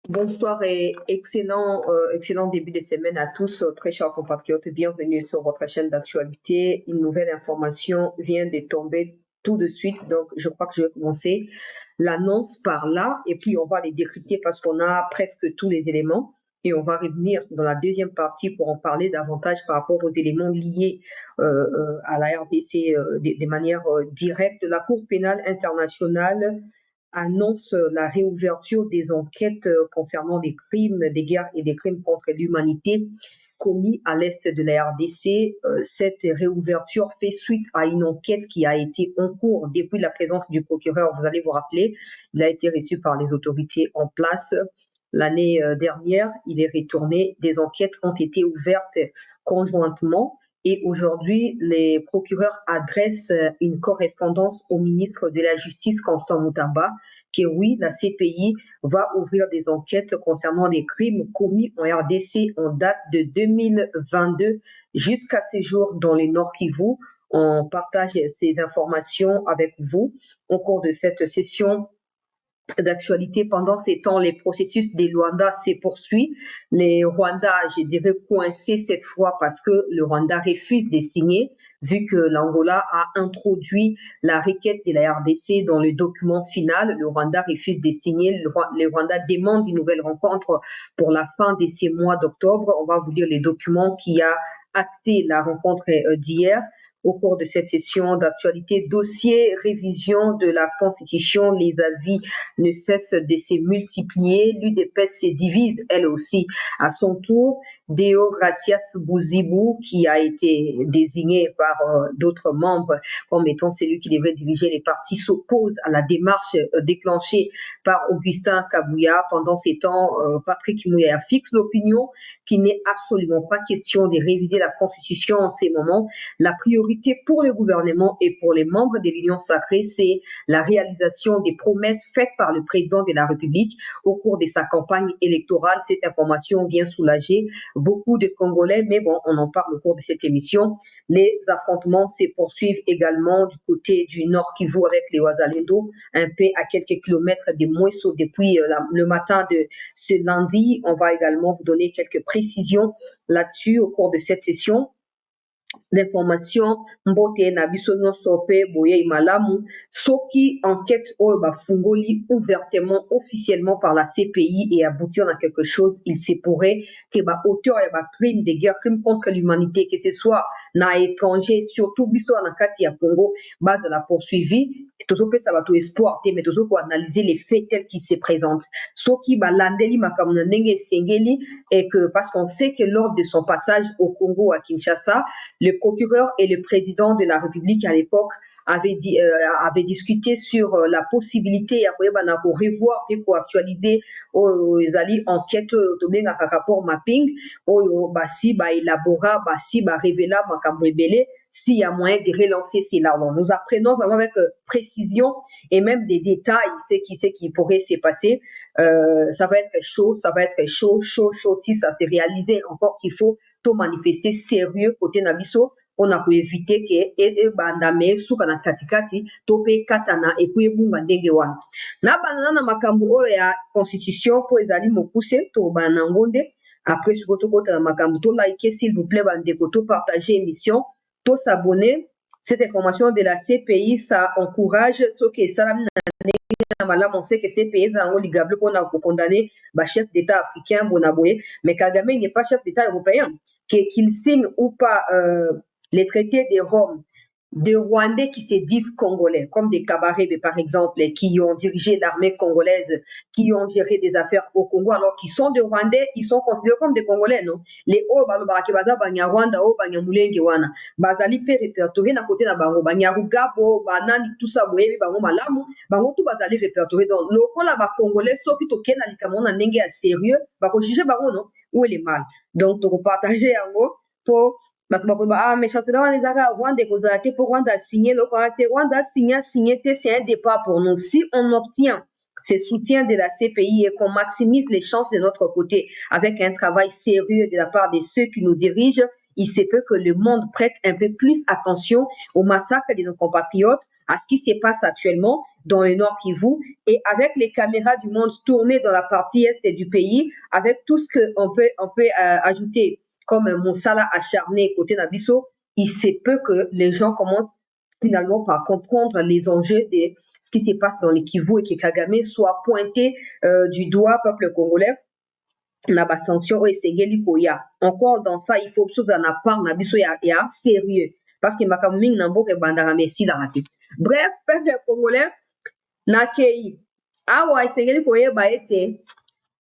Bonsoir et excellent début de semaine à tous, très chers compatriotes. Bienvenue sur votre chaîne d'actualité. Une nouvelle information vient de tomber tout de suite, donc je crois que je vais commencer l'annonce par là et puis on va les décrypter parce qu'on a presque tous les éléments et on va revenir dans la deuxième partie pour en parler davantage par rapport aux éléments liés à la RDC de manière directe. La Cour pénale internationale annonce la réouverture des enquêtes concernant des crimes, des guerres et des crimes contre l'humanité commis à l'est de la RDC. Cette réouverture fait suite à une enquête qui a été en cours depuis la présence du procureur. Vous allez vous rappeler, il a été reçu par les autorités en place l'année dernière. Il est retourné. Des enquêtes ont été ouvertes conjointement. Et aujourd'hui, les procureurs adressent une correspondance au ministre de la Justice, Constant Moutamba, que oui, la CPI va ouvrir des enquêtes concernant les crimes commis en RDC en date de 2022 jusqu'à ces jours dans le Nord Kivu. On partage ces informations avec vous au cours de cette session d'actualité. Pendant ces temps, les processus des Rwanda se poursuivent. Les Rwandais, je dirais, coincés cette fois parce que le Rwanda refuse de signer, vu que l'Angola a introduit la requête de la RDC dans le document final. Le Rwanda refuse de signer. Le Rwanda demande une nouvelle rencontre pour la fin de ces mois d'octobre. On va vous lire les documents qui a acté la rencontre d'hier. Au cours de cette session d'actualité, dossier révision de la Constitution, les avis ne cesse de se multiplier. L'UDPS se divise, elle aussi, à son tour. Deo Gracias Bouzibou, qui a été désigné par d'autres membres comme étant celui qui devrait diriger les partis, s'oppose à la démarche déclenchée par Augustin Kabouya. Pendant ces temps, Patrick Mouya fixe l'opinion qu'il n'est absolument pas question de réviser la Constitution en ces moments. La priorité pour le gouvernement et pour les membres de l'Union sacrée, c'est la réalisation des promesses faites par le président de la République au cours de sa campagne électorale. Cette information vient soulager beaucoup de Congolais, mais bon, on en parle au cours de cette émission. Les affrontements se poursuivent également du côté du Nord Kivu avec les Ouazalendo, un peu à quelques kilomètres de Mouesso depuis le matin de ce lundi. On va également vous donner quelques précisions là-dessus au cours de cette session. L'information mbote na biso nyonso pe boye malamu soki enquête oyo bafungoli ouvertement officiellement par la CPI et aboutir dans quelque chose, il se pourrait que auteur ya crime de guerre, crime contre l'humanité, que ce soit na étranger, surtout biso na kati ya Congo, bazala poursuivi. Tozopesa bato espoir te, mais tozoko analyser les faits tels qu'ils se présentent. Soki balandeli makambo na ndenge esengeli, et que parce qu'on sait que lors de son passage au Congo à Kinshasa, le procureur et le président de la République à l'époque avaient discuté sur la possibilité de revoir et pour actualiser les alliés enquête donner un rapport mapping si élabora si révéla s'il y a moyen de relancer cela. Nous apprenons vraiment avec précision et même des détails ce qui pourrait se passer. Ça va être chaud si ça s'est réalisé. Encore qu'il faut tout manifester sérieux côté nabiso on a pu éviter que bandame suka na katikati tope katana et puis bunga ndenge wana na banana na makambo oyo ya constitution po ezali mokuse to bana ngonde. Après ce koto kota na makambo to like s'il vous plaît bandeko to partager émission to s'abonner. Cette information de la CPI, ça encourage ce que ça on sait que ces pays sont ligables pour condamner le chef d'État africain Bonaboye, mais Kagame n'est pas chef d'État européen. Qu'il signe ou pas les traités de Rome, des Rwandais qui se disent congolais, comme des Kabarebe par exemple, qui ont dirigé l'armée congolaise, qui ont géré des affaires au Congo, alors qu'ils sont des Rwandais, ils sont considérés comme des Congolais, non? Les Banyarwanda, Banyarwanda, Banyamulenge, Wana, Bazali pe répertorié na côté na Bango, Banyarugabo, Banani, tout ça, Boyebi, Bango Malamu, Bango tout Bazali répertorié. Donc, le Kola ba Congolais, sauf que Token a likamon en nenge à sérieux, Bako juger Bango, non? Où est le mal? Donc, pour partager en gros, pour mais chancelier wanezaka Rwanda ekozala te pour Rwanda signer le Rwanda signer c'est un départ pour nous. Si on obtient ce soutien de la CPI et qu'on maximise les chances de notre côté avec un travail sérieux de la part de ceux qui nous dirigent, il se peut que le monde prête un peu plus attention au massacre de nos compatriotes, à ce qui se passe actuellement. dans le Nord Kivu, et avec les caméras du monde tournées dans la partie est du pays, avec tout ce qu'on peut ajouter comme un Monsala acharné côté Nabiso, il se peut que les gens commencent finalement par comprendre les enjeux de ce qui se passe dans les Kivu et que Kagame soit pointé du doigt peuple congolais na ba sanction oyo esengeli koya. Encore dans ça, il faut chose na part na biso ya sérieux parce que makambo mingi na mboka ebandaka mesilaka te. Bref, peuple congolais nakei awa esengeli koyeba ete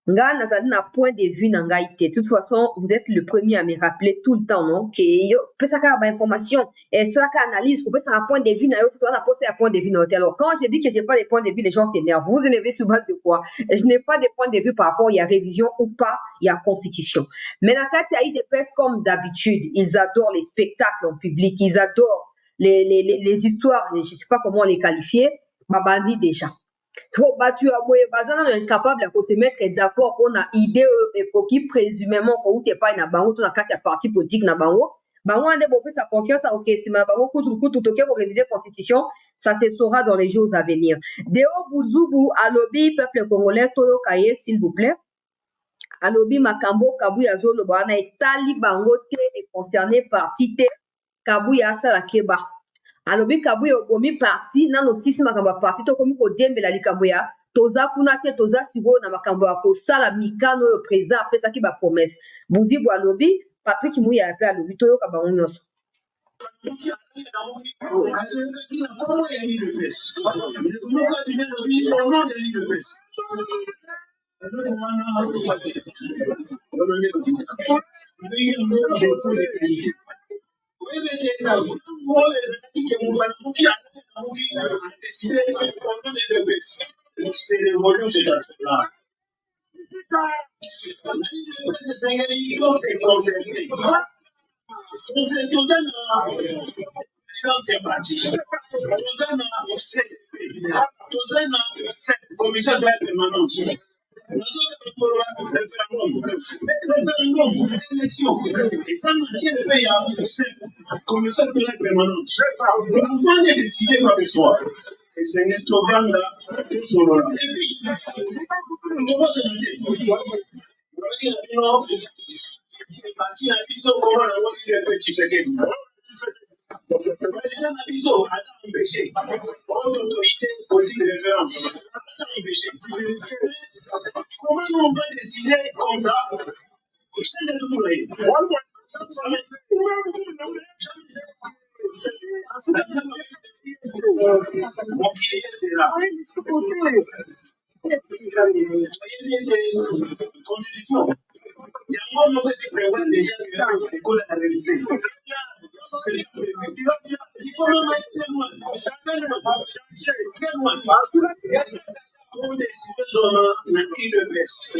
nga nazali na point de vue na ngai te. De toute façon, vous êtes le premier à me rappeler tout le temps, non? Que yo pesaka ba information et ça ka analyse, ko pesaka point de vue na yo, toi na poster un point de vue na hôtel. Alors quand je dis que j'ai pas de point de vue, les gens s'énervent. Vous énervez sur base de quoi? Je n'ai pas de point de vue par rapport il y a révision ou pas, il y a constitution. Mais la carte il y a eu des presse comme d'habitude, ils adorent les spectacles en public, ils adorent les histoires, je sais pas comment les qualifier, babandi déjà. So batu ya boye baza nano incapable ya se mettre d'accord mpona idée ekoki présumément kouta epai na bango to na kati ya parti politique na bango wana nde bopesa confiance oke nsima na bango kutu toke koréviser constitution, ça se saura dans les jours à venir. Deo Buzubu alobi peuple congolais toyoka ye s'il vous plaît, alobi makambo kabuya azoloba wana etali bango te econcerné parti te kabuya asala keba. Alobi kabuya okomi parti nano sisi makambo ya parti tokomi kodembela likambo ya toza kuna te toza sikoyo na makambo ya kosala mikano oyo président apesaki bapromese. Buzibu alobi, Patrick Muya mpe alobi toyoka bango nyonso. C'est l'évolution de la commission de la permanence. Et ça maintient le pays à commission de la permanence. Avant de décider quoi que ce soit, et c'est notre vendre sur le. Et puis, comment se dit? Les partis à Bisso, comment on a vu le petit second. Le président Nabiso a empêché. Haute autorité politique de référence. Ça a empêché. Comment on va décider comme ça? C'est de tout le Constitution. Il y a un moment où c'est prévu déjà que l'école a réalisé. Il faut même être très loin. Très loin. Pour décider sur l'acquis de baisse.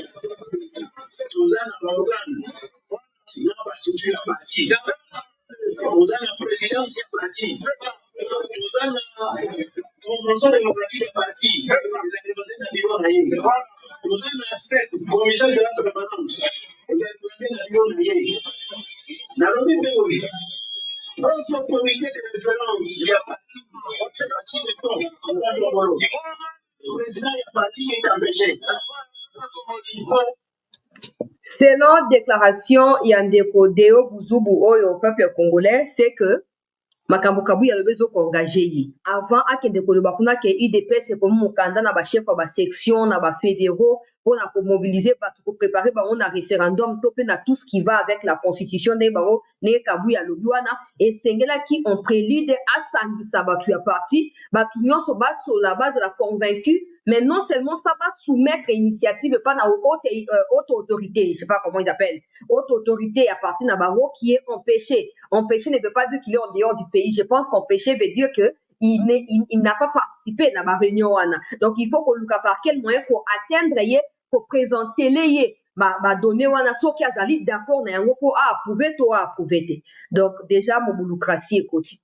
Nous avons l'organe. Nous avons structuré la partie. Nous avons la présidence de la partie. Nous avons la convention démocratique de la partie. Nous avons la commission de la permanence. La lobby POI. Votre comité de référence, il y a parti. C'est parti de temps. Le président est parti, il est empêché. Selon déclaration Yandeko Deo Buzubu au peuple congolais, c'est que makambo kabu ya lobezo ko engagé yi avant akende ko loba kuna ke IDPS ko mukanda na ba chef ba section na ba fédéraux pour na ko mobiliser pour préparer ba on a référendum topé na tout ce qui va avec la constitution de bango ne kabu ya lobiwana et sengela qui en prélude à sangisa batu ya parti batu nyonso ba sur la base de la convaincu. Mais non seulement ça va soumettre initiative pas na haute autorité, je sais pas comment ils appellent, haute autorité à partir d'un barreau qui est empêché. Empêché ne veut pas dire qu'il est en dehors du pays. Je pense qu'empêché veut dire que il n'a pas participé à la réunion. Donc il faut qu'on look par quel moyen pour atteindre pour présenter les donner wana so qui azali d'accord na yango pour approuver to approuver. Donc déjà mon boulocratie est côté.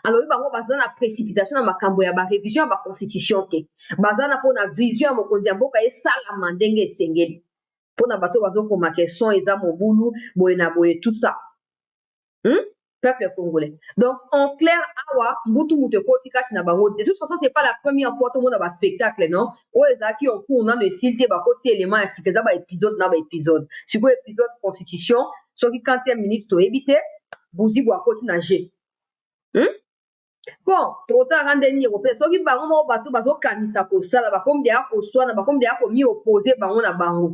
Alors bango baza na précipitation na makambo ya ba révision ya ba constitution te baza na pona vision ya mokonzi ya mboka esala ndenge esengeli pona bato bazokoma question eza mobulu boye na boye tout ça peuple congolais. Donc, en clair, awa, mbutu mute koti kati na bango. De toute façon, c'est pas la première fois tout le monde a un spectacle, non? Oh, les acquis au cours, on a le silte, bah, koti élément, ainsi que ça, bah, épisode, na, bah, épisode. Si vous épisode constitution, sur qui 40e minute, to éviter, bouzi, bois, koti nager. Bon, tota rande ni européen, soki bango mo bato bazokanisa kosala bakombi ya koswana bakombi ya komi opposé bango na bango.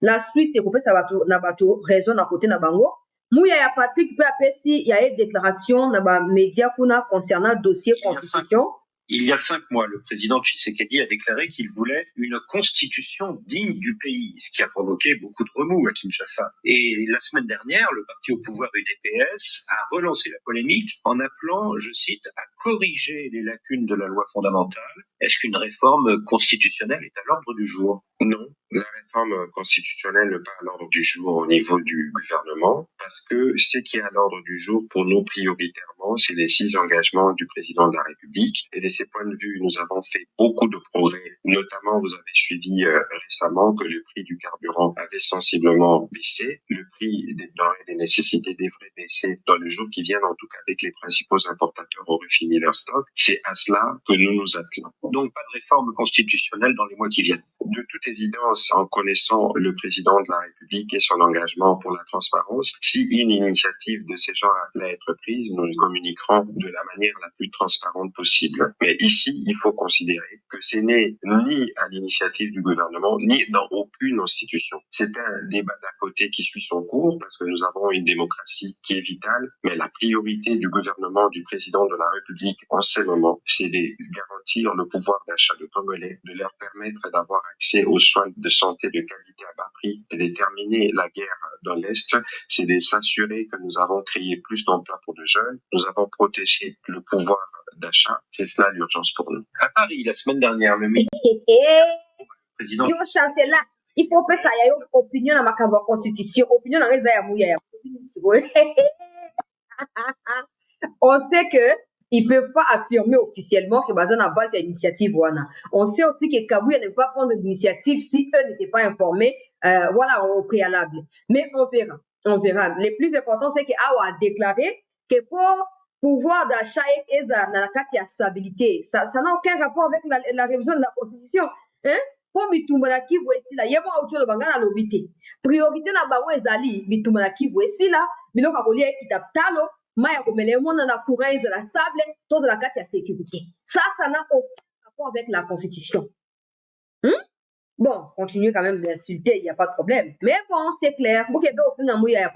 La suite ekopesa bato na bato raison na côté na bango. Mouya ya Patrick pe apesi ya déclaration na ba média kuna concernant dossier constitution. Il y a 5 mois, le président Tshisekedi a déclaré qu'il voulait une constitution digne du pays, ce qui a provoqué beaucoup de remous à Kinshasa. Et la semaine dernière, le parti au pouvoir UDPS a relancé la polémique en appelant, je cite, à corriger les lacunes de la loi fondamentale. Est-ce qu'une réforme constitutionnelle est à l'ordre du jour? Non, la réforme constitutionnelle n'est pas à l'ordre du jour au niveau du gouvernement, parce que ce qui est à l'ordre du jour pour nous prioritairement, c'est les 6 engagements du président de la République. Et de ces points de vue, nous avons fait beaucoup de progrès. Notamment, vous avez suivi récemment que le prix du carburant avait sensiblement baissé. Le prix des denrées et des nécessités devrait baisser dans le jour qui vient, en tout cas dès que les principaux importateurs auraient fini leur stock. C'est à cela que nous nous appelons. Donc pas de réforme constitutionnelle dans les mois qui viennent. De toute évidence, en connaissant le président de la République et son engagement pour la transparence, si une initiative de ces gens allait être prise, nous le communiquerons de la manière la plus transparente possible. Mais ici, il faut considérer que ce n'est ni à l'initiative du gouvernement, ni dans aucune institution. C'est un débat d'à côté qui suit son cours, parce que nous avons une démocratie qui est vitale, mais la priorité du gouvernement, du président de la République en ce moment, c'est de garantir le pouvoir d'achat de Congolais, de leur permettre d'avoir accès aux soins de santé de qualité à bas prix et de terminer la guerre dans l'Est, c'est de s'assurer que nous avons créé plus d'emplois pour les jeunes, nous avons protégé le pouvoir d'achat, c'est cela l'urgence pour nous. À Paris, la semaine dernière, le président... Yo chante là, il faut que ça y ait une opinion dans ma constitution, opinion dans les aïamouya. On sait que ils peuvent pas affirmer officiellement que Bazan a base initiative wana. On sait aussi que Kabouya ne peut pas prendre l'initiative si eux n'étaient pas informés, voilà, au préalable. Mais on verra, on verra. Le plus important, c'est que Awa a déclaré que pour pouvoir d'achat et la stabilité, ça n'a aucun rapport avec la révision de la constitution. Hein? Pour mitumana kivu esila, yebo auto le bangana lobité. Priorité na bango ezali mitumana kivu esila, biloko kolia kitaptalo. Maya komele mona na courant la stable, tous la carte de sécurité. Ça n'a aucun rapport avec la constitution. Bon, continuez quand même d'insulter, il n'y a pas de problème. Mais bon, c'est clair. Pour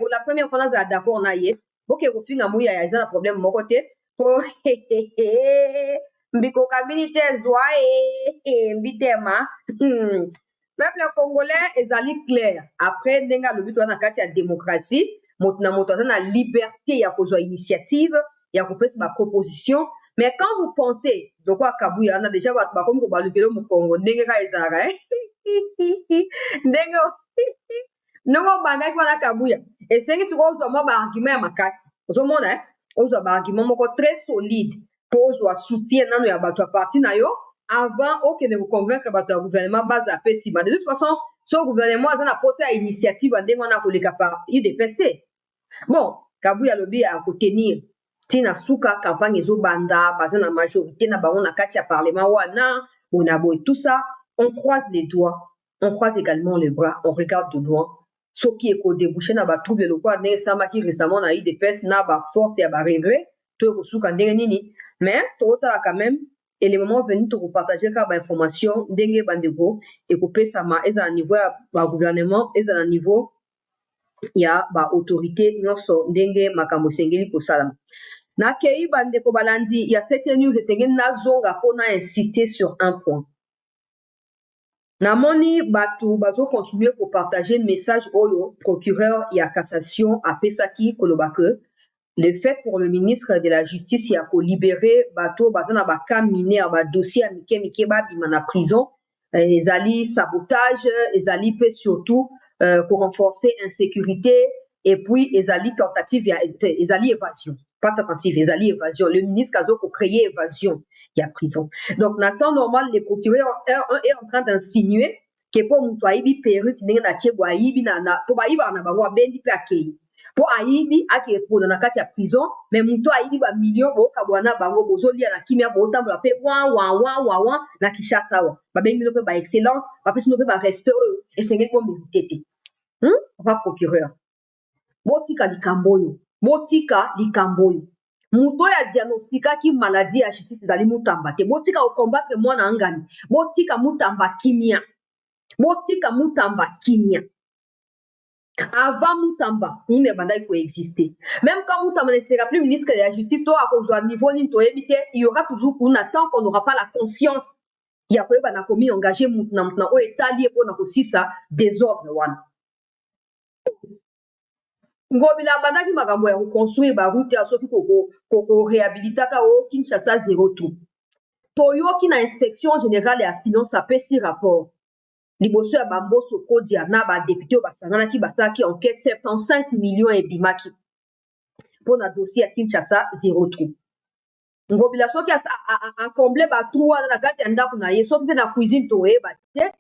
la première fois, on a d'accord, on a eu. Pour que vous finissez à il y a un problème de mon côté. Pour Mbiko kabinité zoae mbitema. Peuple congolais est allé clair. Après, n'enga le but on a carte de démocratie. Motna na liberté ya kozwa initiative ya kopesa ma proposition, mais quand vous pensez de quoi Kabouya on a déjà ba comme ko balukelo mu Congo ndenge ka ezara ndenge nongo banda kwa na Kabouya et c'est que sur on doit ba argument ya makasi ozo mona on doit ba argument moko très solide pour zo soutien nanu ya bato parti na yo avant aucun de vous convaincre bato gouvernement base à pesi de toute façon son gouvernement a posé à initiative ndenge on a koleka par UDPS. Bon, Kabouya lobi a retenir tina suka campagne ezobanda baza na majorité na bango na kati ya parlement wana bonabo et tout ça, on croise les doigts, on croise également les bras, on regarde de loin ce qui est débouché na ba trouble le quoi ne samaki récemment na UDPS na ba force ya ba regret to suka ndenge nini, mais tota quand même et les moments venus to partager ka ba information ndenge bandego et kopesa ma eza niveau ya ba gouvernement eza na niveau ya ba autorité nyonso ndenge makambo sengeli kosalama na kei bandeko balandi ya cette news esengeli nazonga mpona insister sur un point namoni bato bazo continuer ko partager message oyo procureur ya cassation apesaki koloba que le fait pour le ministre de la justice ya ko libérer bato baza na ba cas mineur ba dossier ya mike babima na prison ezali sabotage ezali pe surtout pour renforcer insécurité et puis ezali tentative ezali évasion pas tentative ezali évasion le ministre kazo ko créer évasion il y a prison donc na temps normal le procureur est en train d'insinuer que pour mutu ayibi perruque ndenge na tie boayibi na to bayiba na bango abendi pe akei Po ayibi ake po na kati ya prison mais muto ayibi ba million bo kabwana bango bozoli na kimia bo tambola pe wa na Kinshasa wa ba bengi no pe ba excellence ba pesi no pe ba respect et c'est ngeko mérité papa procureur botika likamboyo muto ya diagnostikaki maladie ya justice ezali mutamba te botika kokombattre mwana angani botika mutamba kimia avant mutamba une bandai coexister même quand mutamba ne sera plus ministre de la justice to akozwa niveau nini toyebi te il y aura toujours kuna tant qu'on n'aura pas la conscience ya koyeba na komi engagé mutu na mutu na oyo etali ye mpona kosisa désordre wana ngobila abandaki makambo ya koconstruire baroute ya soki koréhabilitaka o Kinshasa 03 toyoki na inspection générale ya finance apesi rapport liboso ya bamboso kodia na badepute oyo basanganaki basalaki enquête 75 millions ebimaki mpona dossier ya Kinshasa 03 ngobila soki acomble batrou wana na kati ya ndako na ye soki mpe na cuisine toyeba te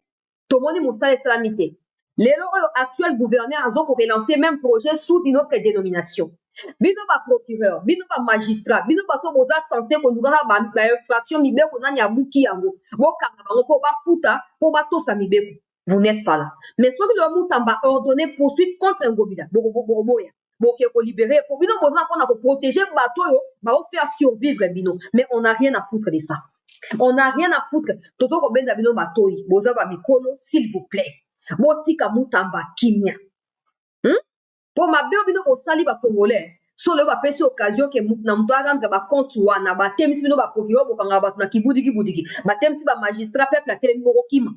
tomoni mosala esalami te lelo oyo actuel gouverneur azokorelance même projet sous une autre dénomination bino baprocureur bino bamagistrat bino bato boza santé kolukaka bainfraction mibeko nani abuki yango bokanga bango mpo bafuta mpo batosa mibeko vous n'êtes pas là mais soki lelo mutamba ordonné poursuite contre ngobila bokoboya boke kolibere po bino boza mpona koprotéger bato oyo baofaire survivre bino mais on n'a rien à foutre de ça on n'a rien à foutre tozo kobenda bino batoi boza bamikolo s'il vous plaît botika mutamba kimia po mabe oyo bino bosali bacongolais so lelo bapesi occasion ke na moto arendre bacompte wana batemisi bino baprocureur bokanga bato na kibudiki batemisi bamagistrat peuple atelemi bokokima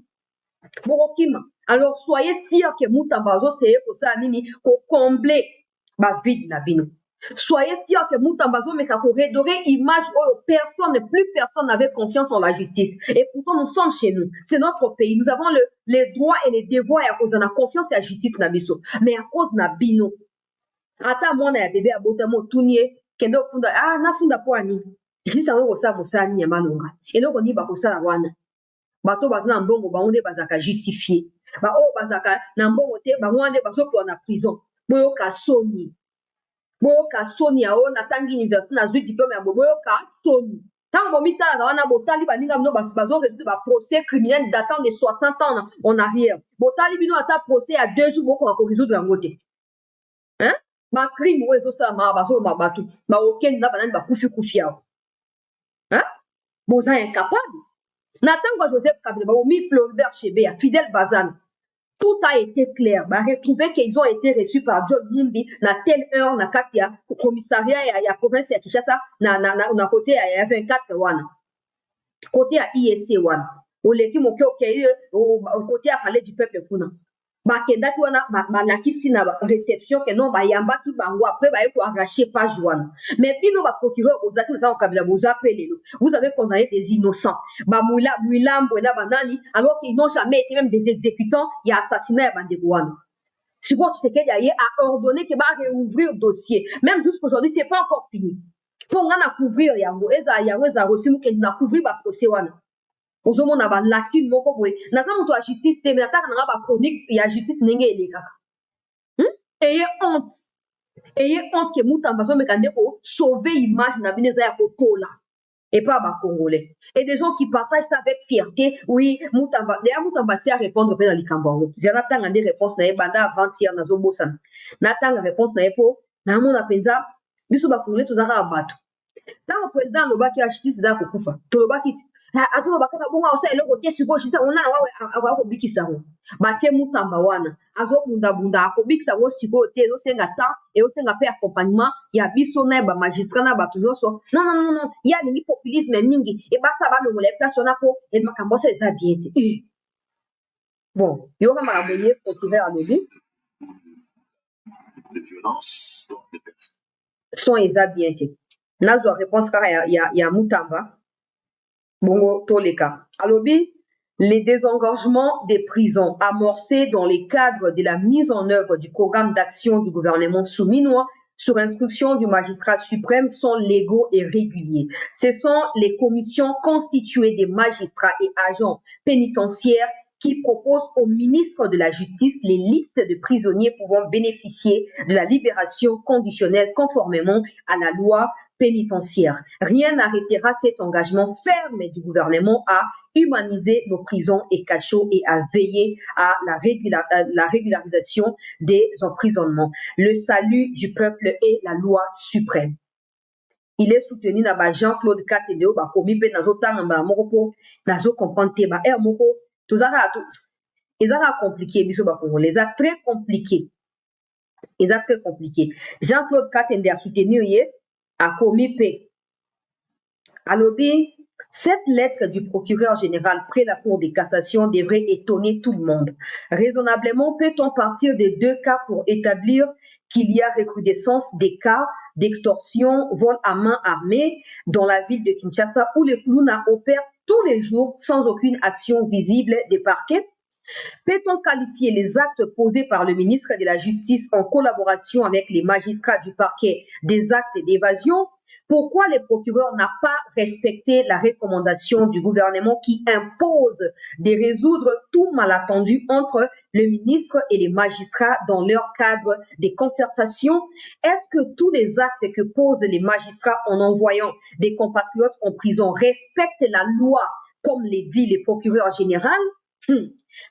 alors soyez fier ke mutamba azoseye kosala nini kokomble bavide na bino soyez fier que mutamba azomeka koredorer image oyo plus personne n'avait confiance en la justice et pourtant nous sommes chez nous c'est notre pays nous avons les droits et les devoirs ya kozala na confiance ya justice na biso mais à cause na bino ata mwana ya bebe abotama otuni ye kende ofunda nafunda mpo ya nini justice yango kosala mosala nini ya malonga eloko nini bakosala wana bato baza na mbongo bango nde bazalaka justifie baoyo bazalaka na mbongo te bango wana nde bazopewa na prison boyoka soni ya oyo natangi université nazwi diplôme ya boyoka soni ntango bomitalaka wana botali baninga bino bazoresoudre baprocès criminel datant de 60 ans en arrière botali bino ata procès ya 2 jours bokoka koresoudre yango te bacrime oyo ezosalama bazoloma bato baokende na banani bakufi yao boza incapable na ntango ya Joseph Kabila baomi Floribert Chebeya Fidel Bazana tout a été clair retrouvé qu'ils ont été reçus par John Numbi na telle heure na kati ya commissariat ya province ya Kinshasa na côté ya 24 wana côté ya IEC wana oleki moke okei côté ya palais du peuple kuna bakendaki wana balakisi na réception ke non bayambaki bango après baye koarracher page wana mais bino baprocureur ozaki na ntango Kabila boza pe lelo vous avez condamné des innocents bamwilambo na banani alors qu'ils n'ont jamais été même des exécutants ya assassinat ya bandeko wana sikoyo Tshisekedi aye a ordonné ke réouvrir dossier même jusqu'aujourd'hui c'est pas encore fini mpo nga na couvrir yango eza reçu mokendi na couvrir baprocès wana ozomona balakine moko boye naza moto ya justice te me nataka nanga bachronique ya justice ndenge elekaka eye honte ke mutamba azomeka nde sauver image na bino eza ya kokola epa bacongolais et des gens qui partagent ça avec fierté oui mutamba d'ailleurs mutamba si a répondre mpe na likambo yango zia natanga nde réponse na ye banda avant-hier nazobosana natanga réponse na ye mpo naamona mpenza biso bacongolais tozaka bato ntango président alobaki ya justice eza kokufa tolobaki ti atolobaka na bongo osala eloko te sikoyo justice onana wawe akobikisa yango batie mutamba wana azobundabunda akobikisa yango sikoyo te ezosenga temps ezosenga mpe accompagnement ya biso na ye bamagistrat na bato nyonso non ye alingi populisme mingi ebasa balongola eplace wana mpo makambo oso eza bien te bon yoka makambo ye procureur alobi son eza bien te nazwa réponse kaka ya mutamba bongo toleka alobi les désengorgements des prisons amorcés dans les cadres de la mise en œuvre du programme d'action du gouvernement souminois sur instruction du magistrat suprême sont légaux et réguliers. Ce sont les commissions constituées des magistrats et agents pénitentiaires qui propose au ministre de la Justice les listes de prisonniers pouvant bénéficier de la libération conditionnelle conformément à la loi pénitentiaire. Rien n'arrêtera cet engagement ferme du gouvernement à humaniser nos prisons et cachots et à veiller à la régularisation des emprisonnements. Le salut du peuple est la loi suprême. Il est soutenu par Jean-Claude Katendeo, komi pe nazo tanga moko po nazo comprendre te ba moko tozaka ezaka compliqué biso ba Congolais, les très compliqué. Très compliqué. Jean-Claude Katendeo a soutenu ye a komi pe alobi. Cette lettre du procureur général près la Cour de cassation devrait étonner tout le monde. Raisonnablement, peut-on partir des deux cas pour établir qu'il y a recrudescence des cas d'extorsion, vol à main armée dans la ville de Kinshasa où les Plouna opèrent tous les jours sans aucune action visible des parquets? Peut-on qualifier les actes posés par le ministre de la Justice en collaboration avec les magistrats du parquet des actes d'évasion? Pourquoi le procureur n'a pas respecté la recommandation du gouvernement qui impose de résoudre tout malentendu entre le ministre et les magistrats dans leur cadre de concertation? Est-ce que tous les actes que posent les magistrats en envoyant des compatriotes en prison respectent la loi, comme le dit le procureur général?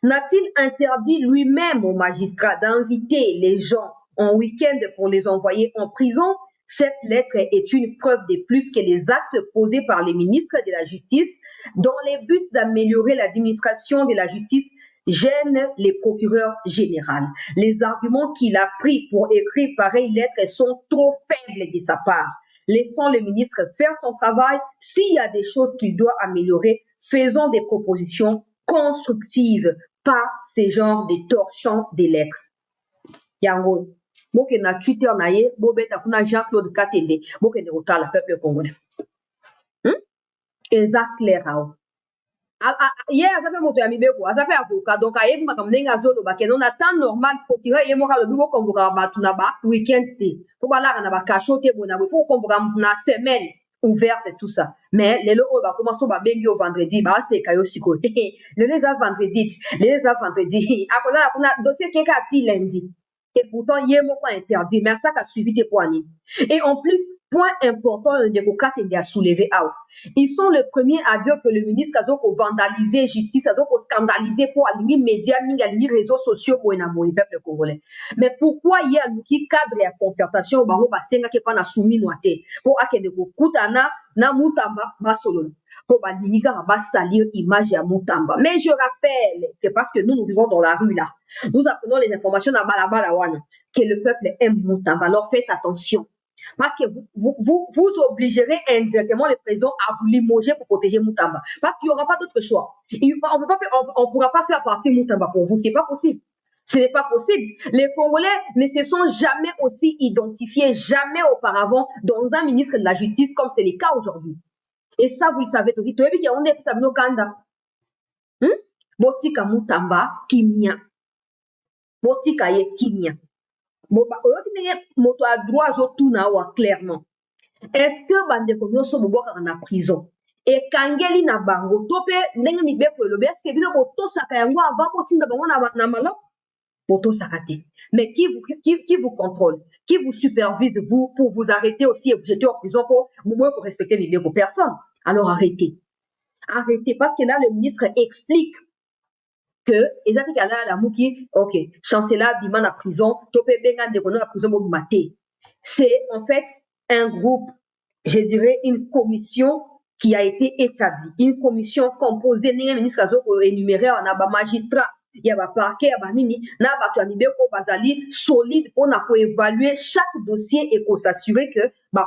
N'a-t-il interdit lui-même aux magistrats d'inviter les gens en week-end pour les envoyer en prison? Cette lettre est une preuve de plus que les actes posés par les ministres de la Justice dans les buts d'améliorer l'administration de la justice gênent les procureurs généraux. Les arguments qu'il a pris pour écrire pareille lettre sont trop faibles de sa part. Laissons le ministre faire son travail. S'il y a des choses qu'il doit améliorer, faisons des propositions constructives, pas ces genres de torchons des lettres. Yango. Boke na Twitter na ye, bobeta kuna Jean-Claude Katende, boke ne otala peuple congolais. Eza clair hao. Ye azape moto ya mibeko, azape avocat, donc ayebi makamnenga zolo ba kenon na temps normal procureur ye moka le bibo convoquer ba tuna ba weekend stay. Ko bala na ba cachote bona, faut convoquer na semaine ouverte et tout ça. Mais les lots va commencer ba bengi au vendredi, ba c'est kayo siko. Le les vendredi. Après là, on a dossier qui est parti lundi. Et pourtant, il y a pas interdit, mais ça a suivi tes points. Et en plus, point important, le démocrate a soulevé out. Ils sont les premiers à dire que le ministre a vandalisé justice, a scandalisé pour aligner médias, aligner réseaux sociaux pour énamorer le peuple congolais. Mais pourquoi il y a un cadre et concertation, bah, on va se faire pas na soumis noité, pour akende ko kutana na mutamba basolo. Pour salir image à Moutamba. Mais je rappelle que parce que nous vivons dans la rue là, nous apprenons les informations à Balabalawana, que le peuple aime Moutamba. Alors faites attention. Parce que vous obligerez indirectement le président à vous limoger pour protéger Moutamba. Parce qu'il n'y aura pas d'autre choix. On ne pourra pas faire partie Moutamba pour vous. C'est pas possible. Ce n'est pas possible. Les Congolais ne se sont jamais aussi identifiés, jamais auparavant, dans un ministre de la Justice comme c'est le cas aujourd'hui. Et ça, vous le savez tout. Tu as on est que ça nous kanda. Botika Moutamba kimia. Botika ye kimia. Boba oyokine moto a droit zo tuna wa clairement. Est-ce que bande ko nyoso boboka na prison? Et kangeli na bango tope ndenge mi beko lobe est-ce que bino boto saka yango avant botinda bango na malo? Boto sakate. Mais qui vous contrôle? Qui vous supervise vous pour vous arrêter aussi et vous jeter en prison pour respecter les vos personnes? Alors arrêtez. Arrêtez parce que là le ministre explique que ok, chancelier Biman à prison, topé bengan de à prison maté. C'est en fait un groupe, je dirais une commission qui a été établie, une commission composée d'un ministre énuméré en aba magistrat. Il y a un parquet, il y a un nini, na bazali solide pour évaluer chaque dossier et pour s'assurer que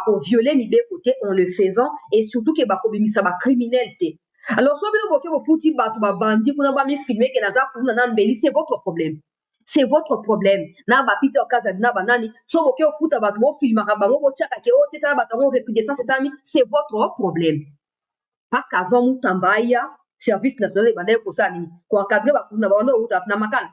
pour violer mi côté en le faisant et surtout que ça va criminalité. Alors si vous fouti bandi pour ne filmer que c'est votre problème. C'est votre problème. Na ba Peter Kaza na banani so vous fouta ba filmer bango bo chaka ke o teta ba tango recrudescence c'est votre problème. Parce qu'avant Moutambaya service national de banaye pour ça ni ko encadrer ba kuna ba na makala.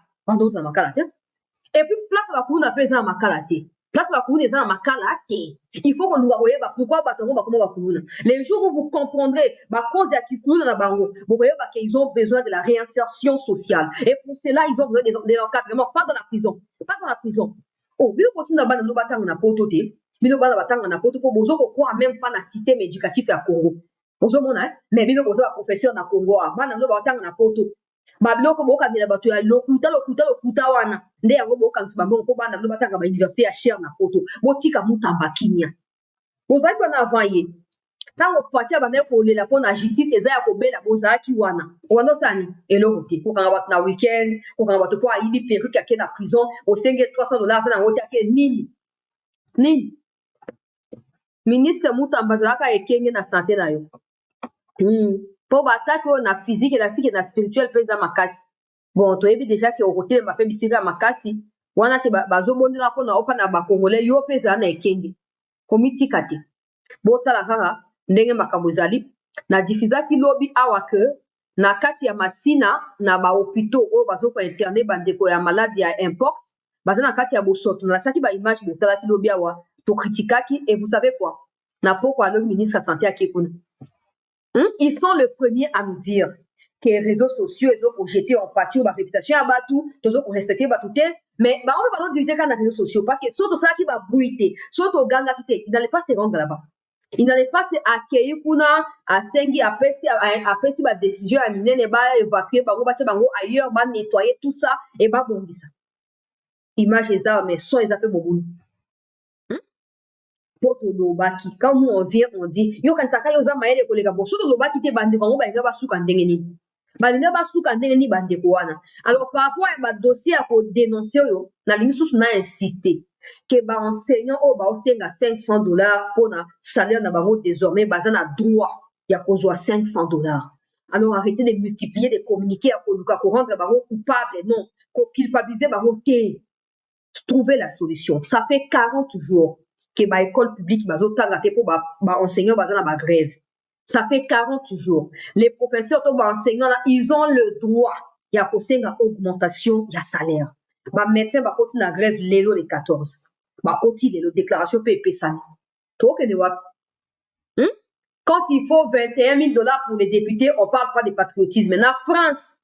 Et puis place ba kuna président makala té. Place bakounou ça na makala té. Il faut qu'on nous voyez pourquoi batango ba comment bakounou. Les jours où vous comprendrez ba cause ya kikounou na bango, vous voyez qu'ils ont besoin de la réinsertion sociale. Et pour cela, ils ont besoin des encadrements, pas dans la prison, pas dans la prison. Oh, bien continue na bana no batanga na poto té. Bino bana batanga na poto po bozo ko quoi même pas na système éducatif ya Congo. Bozo mona, mais bino bozo ba professeur na Congo, bana no batanga na poto. Babiloko bokandela bato ya lokuta wana nde yango bokangisa bango mpo bana bino batanga bauniversité ya cher na poto botika mutamba kimia bozali mpona avant ye ntango fatia bandaki kolela mpo na justice eza ya kobela bozalaki wana wana osani eloko te kokanga bato na weekend kokanga bato mpo ayibi perruque ake na prison osenge $300 aza nango te ake nini ministre mutamba azalaka ekenge na sante na yo po bataki oyo na physique na sike na spirituel mpe eza makasi bon toyebi déjà ke okotelema mpe bisika ya makasi wana te bazobondela mpona opa na bakongolais yo mpe ezala na ekenge komitika te botala kaka ndenge makambo ezali na difizaki lobi awa ke na kati ya masina na bahôpitaux oyo bazokointerne bandeko ya maladi ya impox baza na kati ya bosoto nalasaki baimage botalaki lobi awa tokritikaki et vous savez quoi na poko alobi ministre ya santé ake kuna ils sont le premier à nous dire que les réseaux sociaux ont jeté en pâture la réputation à Batou, ils ont respecté Batouté, mais bah on va pas diriger quand les réseaux sociaux parce que surtout ça qui va bruiter, surtout au gang qui il n'allait pas se rendre là-bas. Il n'allait pas se accueillir kuna à sengi à pesi ba décision à miner ne ba évacuer ba ba bango ailleurs ba nettoyer tout ça et ba bondi ça. Image ça mais son ils appellent bobo. Quand nous on vient, on dit yo kan taka yo za maele kolega bo soto lobaki te bande bango ba nga basuka ndenge nini balinga basuka ndenge nini bande ko wana alors par rapport à ba dossier à ko dénoncer yo na lingi susu na insister que ba enseignant o ba osenga $500 pour na salaire na bango désormais baza na droit ya kozwa $500 alors arrêtez de multiplier de communiquer à ko rendre bango coupable non ko culpabiliser bango te trouver la solution ça fait 40 jours que ba école publique bazotanga te po ba enseignants baza na ba grève ça fait 40 jours les professeurs to ba enseignants là ils ont le droit ya kosenga augmentation ya salaire ba médecins ba koti na grève lelo le 14 ba koti lelo déclaration pe pesani to ke de wa quand il faut $21 000 pour les députés on parle pas de patriotisme na France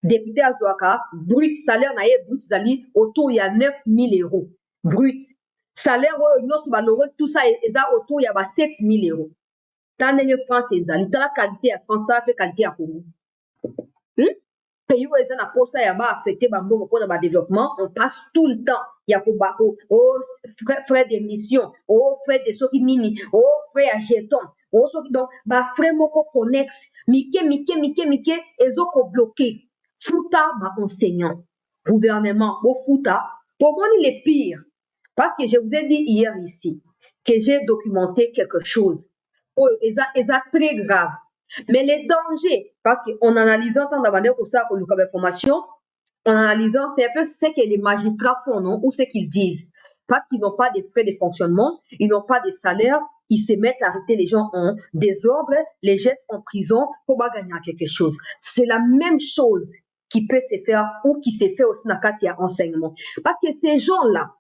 député azwaka brut salaire na ye brut zali autour ya 9 000 € brut salaire nyonso balongo tout ça eza autour ya ba 7 000 €. Tant ndenge France ezali tala qualité ya France tala pe qualité ya Congo pays oyo eza na posa ya ba affecté bambongo mpona ba développement on passe tout le temps ya kobako frais d'émission frais de soki nini frais ya jeton soki donc ba frais moko connexe mike ezokobloqué futa ba enseignant gouvernement bo futa pomoni le pire. Parce que je vous ai dit hier ici que j'ai documenté quelque chose. Oh, c'est très grave. Mais les dangers, parce qu'en analysant tant d'abandon pour ça, pour le cas d'information, en analysant, c'est un peu ce que les magistrats font, non, ou ce qu'ils disent. Parce qu'ils n'ont pas de frais de fonctionnement, ils n'ont pas de salaire, ils se mettent à arrêter les gens en désordre, les jettent en prison pour pas gagner quelque chose. C'est la même chose qui peut se faire ou qui se fait aussi dans le cas enseignement. Parce que ces gens-là,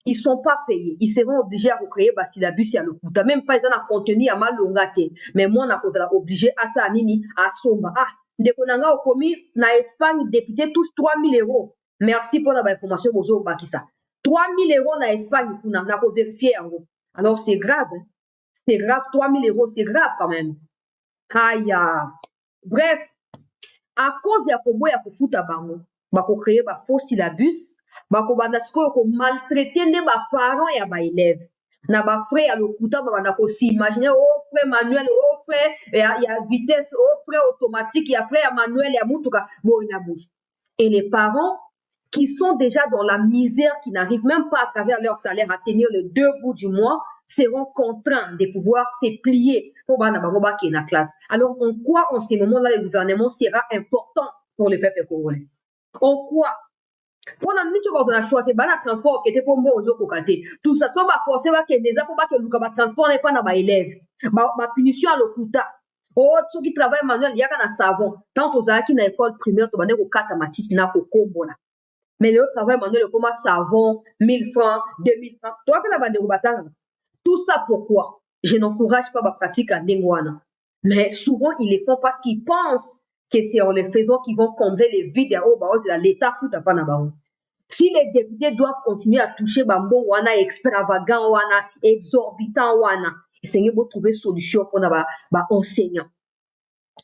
ils sont pas payés. Ils seront obligés à recréer syllabus et à le coûter. Même pas, ils ont un contenu à mal longate. Mais moi, on a obligé à ça, nini, à somba. Ah, ndekonanga au commis, na Espagne, député touche 3 000 €. Merci pour l'information, bozo bakisa. 3 000 € na Espagne, on a vérifié en gros. Alors, c'est grave. Hein? C'est grave, 3 000 €, c'est grave quand même. Aïe. Bref, à cause de la combo, il y a pour foutre à bango. Bako créer ba faux syllabus. Bako banda sikoyo ko maltraiter ne ba parents ya ba élèves na ba frère ya lokuta ba banda ko s'imaginer frère manuel frère ya vitesse frère automatique ya frère manuel ya mutuka boina bouche et les parents qui sont déjà dans la misère qui n'arrivent même pas à travers leur salaire à tenir le 2 bouts du mois seront contraints de pouvoir se plier pour banda bango ba ki na classe. Alors en quoi en ces moments-là le gouvernement sera important pour le peuple congolais? En quoi? Pour na nicho ba na choix te bana transport qui était pour mbo ozo kokate tout ça so ba forcer ba kendeza pour ba ke luka ba transport n'est pas na ba élève ba punition à lokuta ceux qui travaillent manuel yaka na savon tant aux aki na école primaire to bande ko kata matiti na ko kombola Mais le travail, maintenant, le comment savon, 1000 francs, 2000 francs. Toi, la bande de tout ça pourquoi? Je n'encourage pas ma pratique à Ndengwana. Mais souvent, ils les font parce qu'ils pensent que c'est en les faisant qu'ils vont combler les vides. L'État fout à pas si les députés doivent continuer à toucher Bambo Wana extravagant, Wana exorbitant, Wana, essayez de trouver solution pour nos enseignants.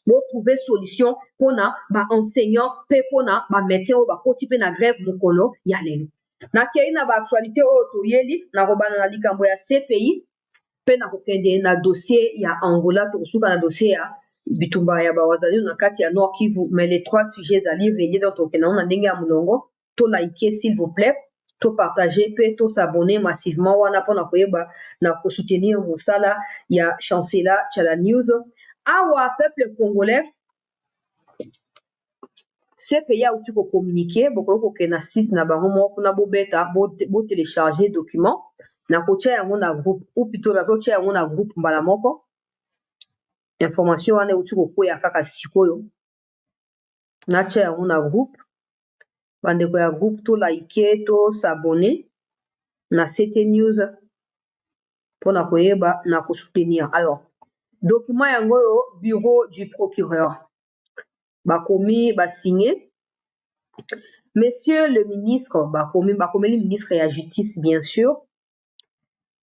Pour trouver solution pour nos enseignants, pour nos médecins, pour type na grève mukolo yalelo. Na kei na actualité otoyeli na robana na likambo ya CPI pe na kokende na dossier ya Angola to suka na dossier ya bitumba ya bawazali na kati ya Nord Kivu, mais les trois sujets à lire reliés dans tokena na ndenge ya mulongo to liker s'il vous plaît, to partager pe to s'abonner massivement wana pona koyeba na ko soutenir mosala ya chancela Chala News. Awa peuple congolais CPI a outil ko communiquer boko ko kena 6 na bango mo kuna bo beta bo télécharger document na ko tia yango na groupe ou plutôt la ko tia yango na groupe mbala moko information wana outil ko koya kaka sikoyo na tia yango na groupe bandeko ya groupe to like to s'abonner na CT News pour na koyeba na ko soutenir. Alors document yango yo bureau du procureur bakomi signé monsieur le ministre bakomi le ministre de la justice bien sûr,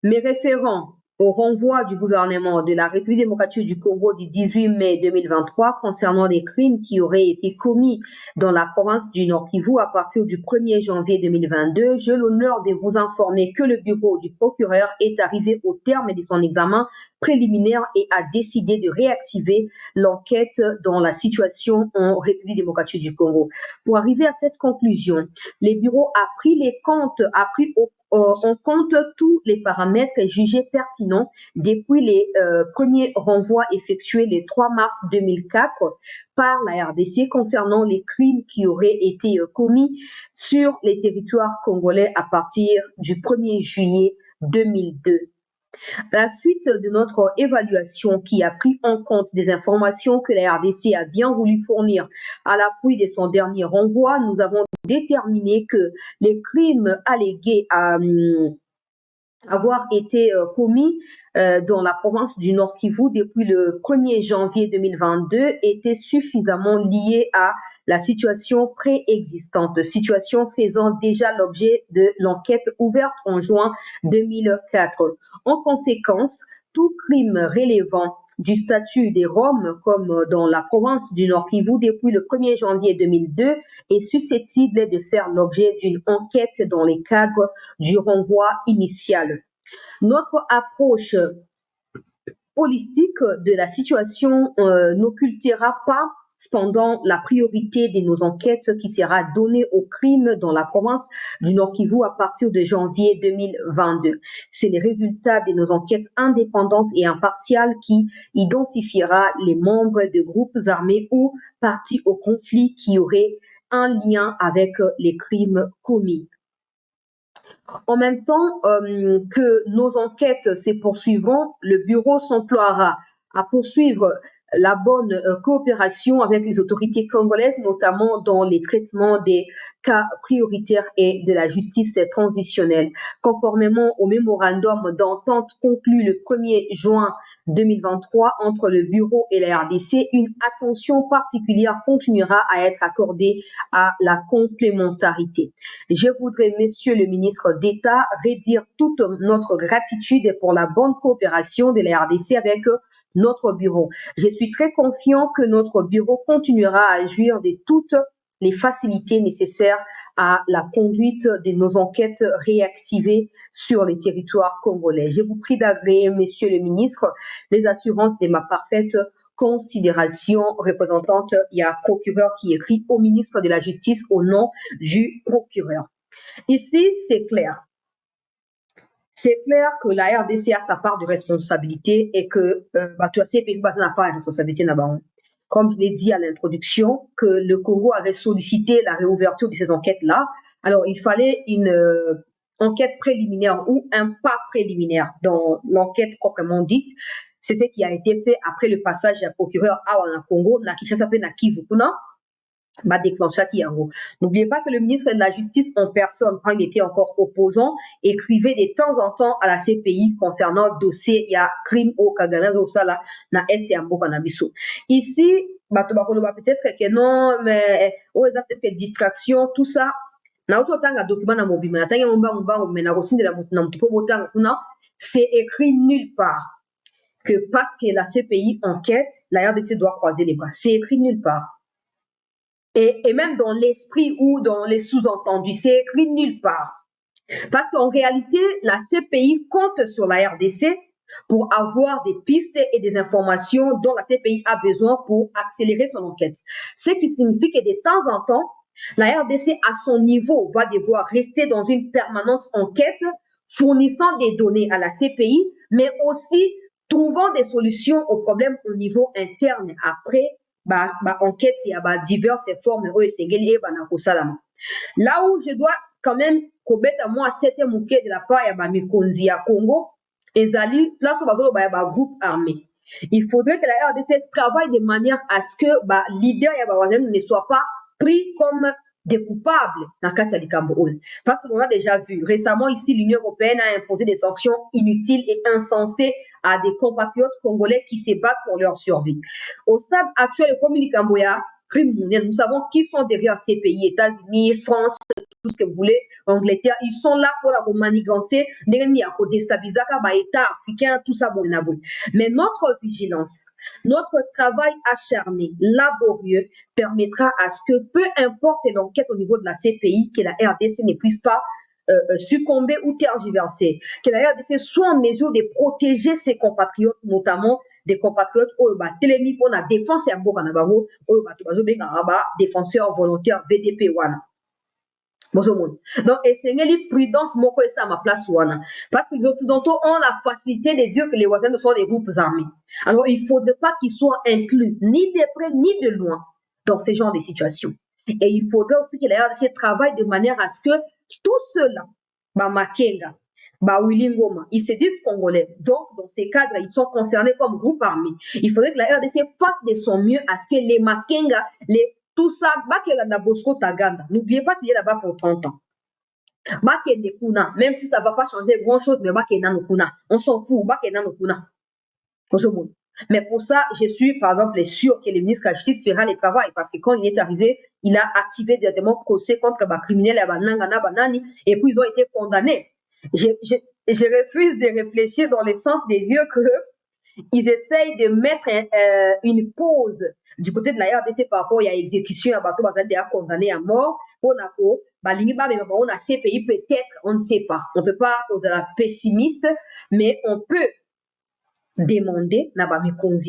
mes référents au renvoi du gouvernement de la République démocratique du Congo du 18 mai 2023 concernant des crimes qui auraient été commis dans la province du Nord Kivu à partir du 1er janvier 2022, j'ai l'honneur de vous informer que le bureau du procureur est arrivé au terme de son examen préliminaire et a décidé de réactiver l'enquête dans la situation en République démocratique du Congo. Pour arriver à cette conclusion, le bureau a pris en compte tous les paramètres jugés pertinents depuis les premiers renvois effectués le 3 mars 2004 par la RDC concernant les crimes qui auraient été commis sur les territoires congolais à partir du 1er juillet 2002. La suite de notre évaluation qui a pris en compte des informations que la RDC a bien voulu fournir à l'appui de son dernier renvoi, nous avons déterminé que les crimes allégués à avoir été commis dans la province du Nord Kivu depuis le 1er janvier 2022 étaient suffisamment liés à la situation préexistante, situation faisant déjà l'objet de l'enquête ouverte en juin 2004. En conséquence, tout crime relevant du statut des Roms, comme dans la province du Nord Kivu depuis le 1er janvier 2002, est susceptible de faire l'objet d'une enquête dans les cadres du renvoi initial. Notre approche holistique de la situation n'occultera pas cependant la priorité de nos enquêtes qui sera donnée aux crimes dans la province du Nord Kivu à partir de janvier 2022. C'est le résultat de nos enquêtes indépendantes et impartiales qui identifiera les membres de groupes armés ou partis au conflit qui auraient un lien avec les crimes commis. En même temps que nos enquêtes se poursuivront, le bureau s'emploiera à poursuivre la bonne coopération avec les autorités congolaises, notamment dans les traitements des cas prioritaires et de la justice transitionnelle. Conformément au mémorandum d'entente conclu le 1er juin 2023 entre le bureau et la RDC, une attention particulière continuera à être accordée à la complémentarité. Je voudrais, Monsieur le ministre d'État, redire toute notre gratitude pour la bonne coopération de la RDC avec notre bureau. Je suis très confiant que notre bureau continuera à agir de toutes les facilités nécessaires à la conduite de nos enquêtes réactivées sur les territoires congolais. Je vous prie d'agréer, Monsieur le ministre, les assurances de ma parfaite considération. Représentante, il y a un procureur qui écrit au ministre de la Justice au nom du procureur. Ici, c'est clair. C'est clair que la RDC a sa part de responsabilité et que CPI n'a pas de responsabilité là-bas. Comme je l'ai dit à l'introduction, que le Congo avait sollicité la réouverture de ces enquêtes-là. Alors, il fallait une enquête préliminaire ou un pas préliminaire dans l'enquête proprement dite. C'est ce qui a été fait après le passage du procureur à Congo, na Kinshasa pe na Kivu kuna. va déclencher qui en gros. N'oubliez pas que le ministre de la Justice en personne, quand il était encore opposant, écrivait de temps en temps à la CPI concernant le dossier, il y a crime au Kagana Rosala, na Est et Ambo Kanabiso. Ici, peut-être que non, mais peut-être que distraction, tout ça, na autre temps, document na mobile, c'est écrit nulle part que parce que la CPI enquête, la RDC doit croiser les bras. C'est écrit nulle part. Et même dans l'esprit ou dans les sous-entendus, c'est écrit nulle part. Parce qu'en réalité, la CPI compte sur la RDC pour avoir des pistes et des informations dont la CPI a besoin pour accélérer son enquête. Ce qui signifie que de temps en temps, la RDC à son niveau va devoir rester dans une permanente enquête, fournissant des données à la CPI, mais aussi trouvant des solutions aux problèmes au niveau interne après enquête il y a diverses formes là où je dois quand même kobeta moi c'était moqué de la part ya mikonzi à Congo ezali place au groupe armé. Il faudrait que la RDC travaille de manière à ce que leader ya ne soit pas pris comme des coupables dans Katia Likambo. Parce qu'on a déjà vu récemment ici l'Union européenne a imposé des sanctions inutiles et insensées à des compatriotes congolais qui se battent pour leur survie. Au stade actuel, comme Likamboya, crime mondial, nous savons qui sont derrière ces pays, États-Unis, France, tout ce que vous voulez, Angleterre, ils sont là pour la manigancer, pour déstabiliser l'État africain, tout ça, bon. Mais notre vigilance, notre travail acharné, laborieux, permettra à ce que, peu importe l'enquête au niveau de la CPI, que la RDC ne puisse pas succomber ou tergiverser, que la RDC soit en mesure de protéger ses compatriotes, notamment des compatriotes télémi pour la défense et défenseurs volontaires VDP wana. Donc, essayez prudence, moko et ça à ma place wana. Parce que les Occidentaux ont la facilité de dire que les Ouattans sont des groupes armés. Alors, il ne faudrait pas qu'ils soient inclus, ni de près, ni de loin, dans ce genre de situations. Et il faudrait aussi que la RDC travaille de manière à ce que tout cela, Makenga, Willy Ngoma, ils se disent congolais. Donc, dans ces cadres, ils sont concernés comme groupe armé. Il faudrait que la RDC fasse de son mieux à ce que les Makenga, tout ça, Bosco Taganda, n'oubliez pas qu'il est là-bas pour 30 ans. Même si ça ne va pas changer grand-chose, mais on s'en fout. Mais pour ça, je suis, par exemple, sûr que le ministre de la Justice fera le travail parce que quand il est arrivé, il a activé directement procès contre les criminels et puis ils ont été condamnés. Je refuse de réfléchir dans le sens de dire qu'ils essayent de mettre une pause du côté de la RDC par rapport à l'exécution à bateau condamné à mort. On a CPI peut-être, on ne sait pas. On ne peut pas poser la pessimiste, mais on peut demander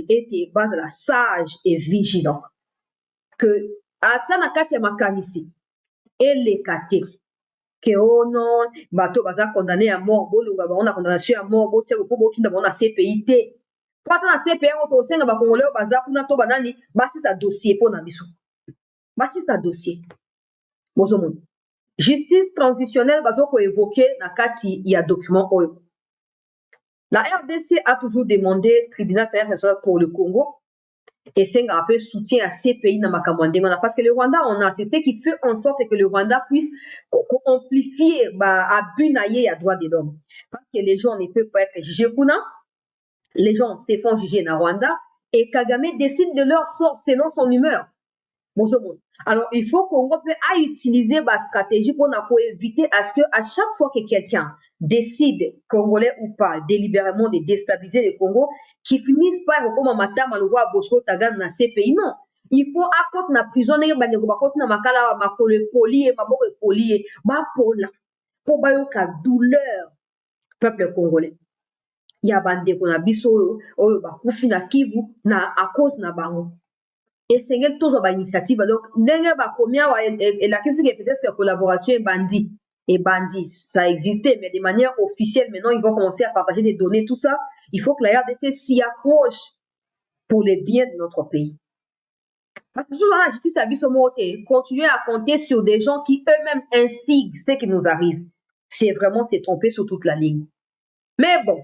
et base la sage et vigilant que Atanakati Makanisi et les kate que non bateau baza condamné à mort on a condamnation à mort on a CPI quand on a CPI on peut senga bakongolais baza kuna to banani basi sa dossier pour na biso basi sa dossier bozomona justice transitionnelle bazo ko évoquer na kati ya document oyo. La RDC a toujours demandé tribunal international pour le Congo et c'est un peu soutien à ces pays dans Makamwandengona parce que le Rwanda on a c'est ce qui fait en sorte que le Rwanda puisse amplifier abus naïe à droit de l'homme parce que les gens ne peuvent pas être jugés kuna les gens se font juger dans Rwanda et Kagame décide de leur sort selon son humeur. Alors il faut qu'on puisse utiliser la stratégie pour éviter à ce que à chaque fois que quelqu'un décide, congolais ou pas, délibérément de déstabiliser le Congo, qu'il finisse par comme madame Alwa Bosco Tagan dans ces pays. Non, il faut apporter la prison na makala makole poli et maboko poli pour la douleur peuple congolais. Il y a bande qu'on a biso bakufi na Kivu na à cause na bango. Et c'est une initiative. Donc, la question est peut-être la collaboration et bandit. Ça existait, mais de manière officielle, maintenant, ils vont commencer à partager des données, tout ça. Il faut que la RDC s'y accroche pour le bien de notre pays. Parce que souvent, la justice a vu continuer à compter sur des gens qui eux-mêmes instiguent ce qui nous arrive. C'est vraiment s'est trompé sur toute la ligne. Mais bon,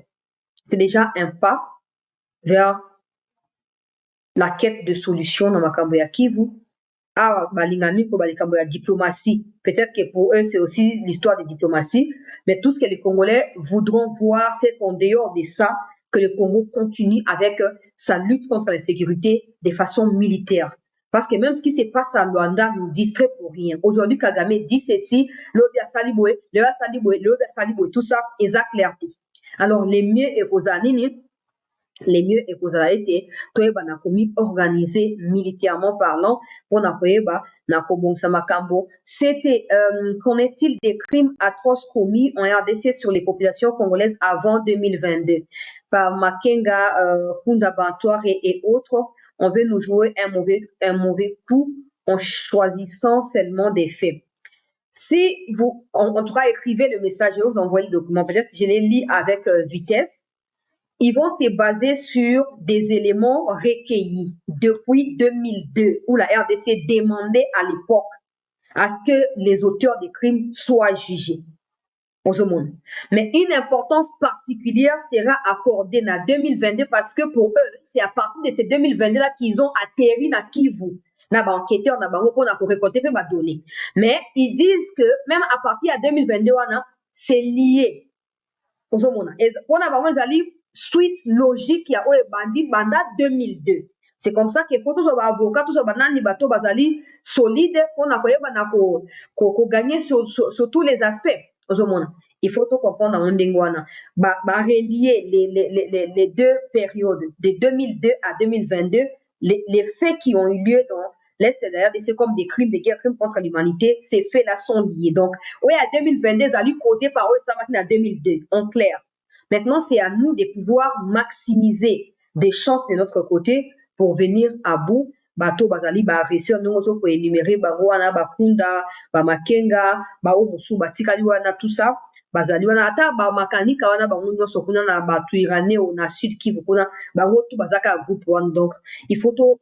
c'est déjà un pas vers la quête de solutions dans Makambo ya Kivu Ah, balingami ko balikambo la diplomatie. Peut-être que pour eux, c'est aussi l'histoire de diplomatie, mais tout ce que les Congolais voudront voir, c'est qu'en dehors de ça, que le Congo continue avec sa lutte contre l'insécurité de façon militaire. Parce que même ce qui se passe à Luanda nous distrait pour rien. Aujourd'hui, Kagame dit ceci, l'Obi a Saliboué, l'Obi a Saliboué, l'Obi a Saliboué, tout ça, exact clarté. Alors, les mieux et aux années, les mieux et vous avez été toyeba na komi organisé militairement parlant pour na koyeba na kobongsa makambo. C'était qu'en est-il des crimes atroces commis en RDC sur les populations congolaises avant 2022 par Makenga, Kunda Bantoire et autres? On veut nous jouer un mauvais coup en choisissant seulement des faits. Si vous, en tout cas, écrivez le message, je vais vous envoyer le document. Peut-être que je les lis avec vitesse. Ils vont se baser sur des éléments recueillis depuis 2002, où la RDC demandait à l'époque à ce que les auteurs des crimes soient jugés. Mais une importance particulière sera accordée en 2022 parce que pour eux, c'est à partir de ces 2022-là qu'ils ont atterri dans Kivu. Enquêteurs, pour récolter des données. Mais ils disent que même à partir de 2022, c'est lié. Pour suite logique ya oyo bandi banda 2002. C'est comme ça que pour tous les avocats, tous les banani bato bazali solide pour na koyeba na ko gagner sur tous les aspects. Il faut tout comprendre en ndengwana. Ba relier les deux périodes de 2002 à 2022, les faits qui ont eu lieu dans l'Est de la RDC comme des crimes de guerre, crimes contre l'humanité, ces faits-là sont liés. Donc, oui, à 2022, ça a causé par eux, ça va à 2002, en clair. Maintenant, c'est à nous de pouvoir maximiser des chances de notre côté pour venir à bout. Bato bazali ba agression nous pour énumérer bango wana bakunda ba makenga ba omusu batikali wana tout ça bazali wana ata ba makanika wana bango nyonso kuna na batu iranais na sud Kivu kuna bango tout bazaka groupe one. Donc il faut to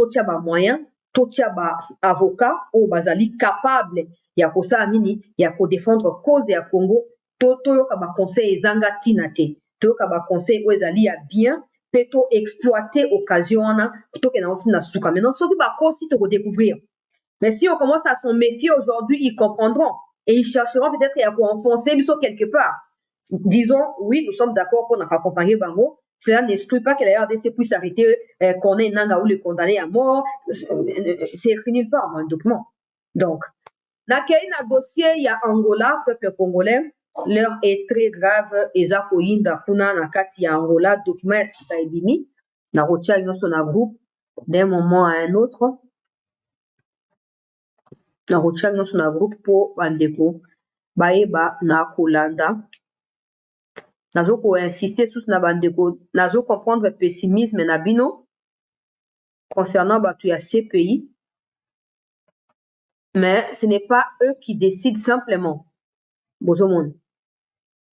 tia ba moyen to tia ba avocat o bazali capable ya kosala nini ya ko défendre cause ya Congo. Toyoka ba conseil ezanga tina te toyoka ba conseil oyo ezali ya bien mpe to exploiter occasion wana tokenda ngo ntina suka. Maintenant soki bakosi tokodécouvrir, mais si on commence à s'en méfier aujourd'hui, ils comprendront et ils chercheront peut-être à enfoncer biso quelque part. Disons oui, nous sommes d'accord qu'on a accompagné bango. Cela n'exclut pas que la RDC puisse arrêter qu'on ait Nanga ou le condamner à mort. C'est écrit nulle part dans le document. Donc na dossier il y a Angola, peuple congolais. L'heure est très grave. Eza koyinda kuna na kati ya Angola, document ya sika ebimi na rotia nyonso na groupe d'un moment à un autre. Na rotia nyonso na groupe po bandeko bayeba na kolanda. Nazo ko insister sous na bandeko, nazo comprendre pessimisme na bino concernant batu ya CPI, mais ce n'est pas eux qui décident simplement. Bozomon.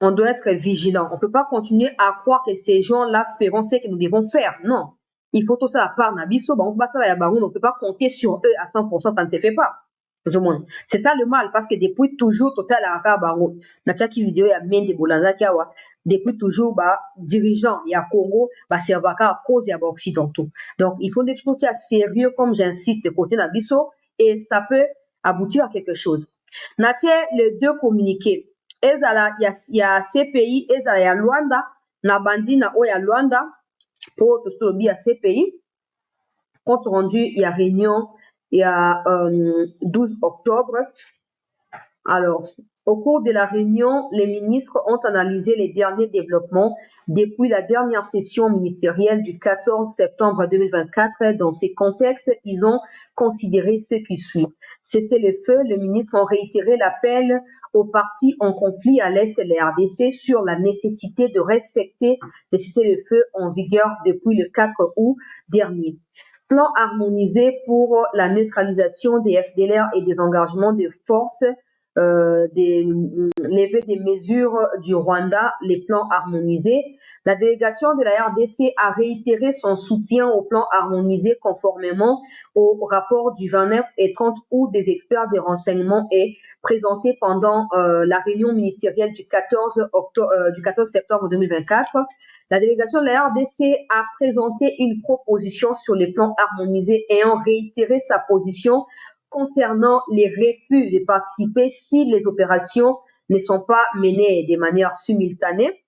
On doit être vigilant. On ne peut pas continuer à croire que ces gens-là feront ce que nous devons faire. Non. Il faut tout ça à part Nabiso. On ne peut pas compter sur eux à 100%. Ça ne se fait pas. C'est ça le mal. Parce que depuis toujours, total à Bango. Natchaki vidéo, il y a même des Bolanza Kiawa. Depuis toujours, dirigeants, il y a Congo, c'est à cause des occidentaux. Donc, il faut des choses sérieux, comme j'insiste, côté Nabiso. Et ça peut aboutir à quelque chose. Natia, les deux communiqués. Ezala ya CPI ezala ya Luanda na bandi na oya Luanda pour tosolobi ya CPI compte rendu il y a réunion il y a 12 octobre. Alors au cours de la réunion, les ministres ont analysé les derniers développements depuis la dernière session ministérielle du 14 septembre 2024. Dans ces contextes, ils ont considéré ce qui suit. Cesser le feu, les ministres ont réitéré l'appel aux partis en conflit à l'est de la RDC sur la nécessité de respecter le cessez-le-feu en vigueur depuis le 4 août dernier. Plan harmonisé pour la neutralisation des FDLR et des engagements de forces lever des mesures du Rwanda, les plans harmonisés. La délégation de la RDC a réitéré son soutien au plan harmonisé conformément au rapport du 29 et 30 août des experts des renseignements et présenté pendant la réunion ministérielle du 14 septembre 2024. La délégation de la RDC a présenté une proposition sur les plans harmonisés ayant réitéré sa position concernant les refus de participer si les opérations ne sont pas menées de manière simultanée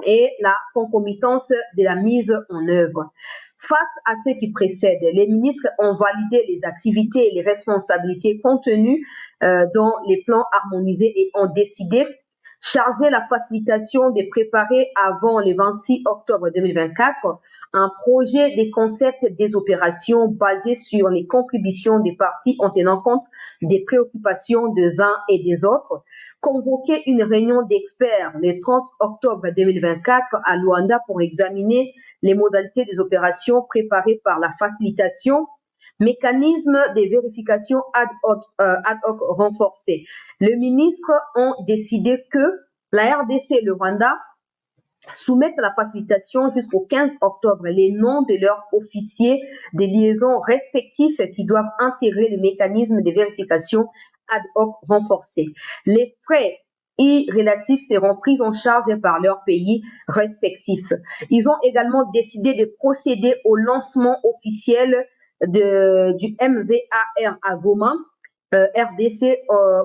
et la concomitance de la mise en œuvre. Face à ce qui précède, les ministres ont validé les activités et les responsabilités contenues dans les plans harmonisés et ont décidé charger la facilitation de préparer avant le 26 octobre 2024 un projet des concepts des opérations basés sur les contributions des parties en tenant compte des préoccupations des uns et des autres, convoquer une réunion d'experts le 30 octobre 2024 à Luanda pour examiner les modalités des opérations préparées par la facilitation, mécanisme de vérification ad hoc renforcé. Les ministres ont décidé que la RDC et le Rwanda soumettent à la facilitation jusqu'au 15 octobre les noms de leurs officiers de liaison respectifs qui doivent intégrer le mécanisme de vérification ad hoc renforcé. Les frais relatifs seront pris en charge par leurs pays respectifs. Ils ont également décidé de procéder au lancement officiel du MVAR à Goma, RDC,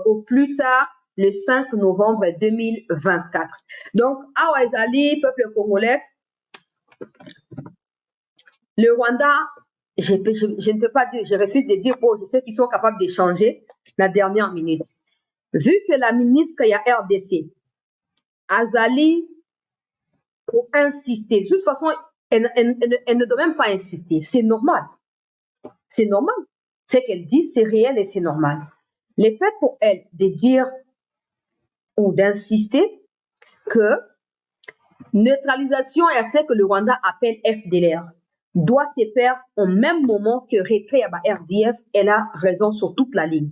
au plus tard le 5 novembre 2024. Donc, à Ezali, peuple congolais, le Rwanda, je ne peux pas dire, je refuse de dire, oh, je sais qu'ils sont capables d'échanger la dernière minute. Vu que la ministre, il y a RDC, Azali, pour insister, de toute façon, elle ne doit même pas insister, c'est normal. C'est normal. Ce qu'elle dit, c'est réel et c'est normal. Le fait pour elle de dire ou d'insister que neutralisation et à ce que le Rwanda appelle FDLR doit se faire au même moment que retrait à RDF, elle a raison sur toute la ligne.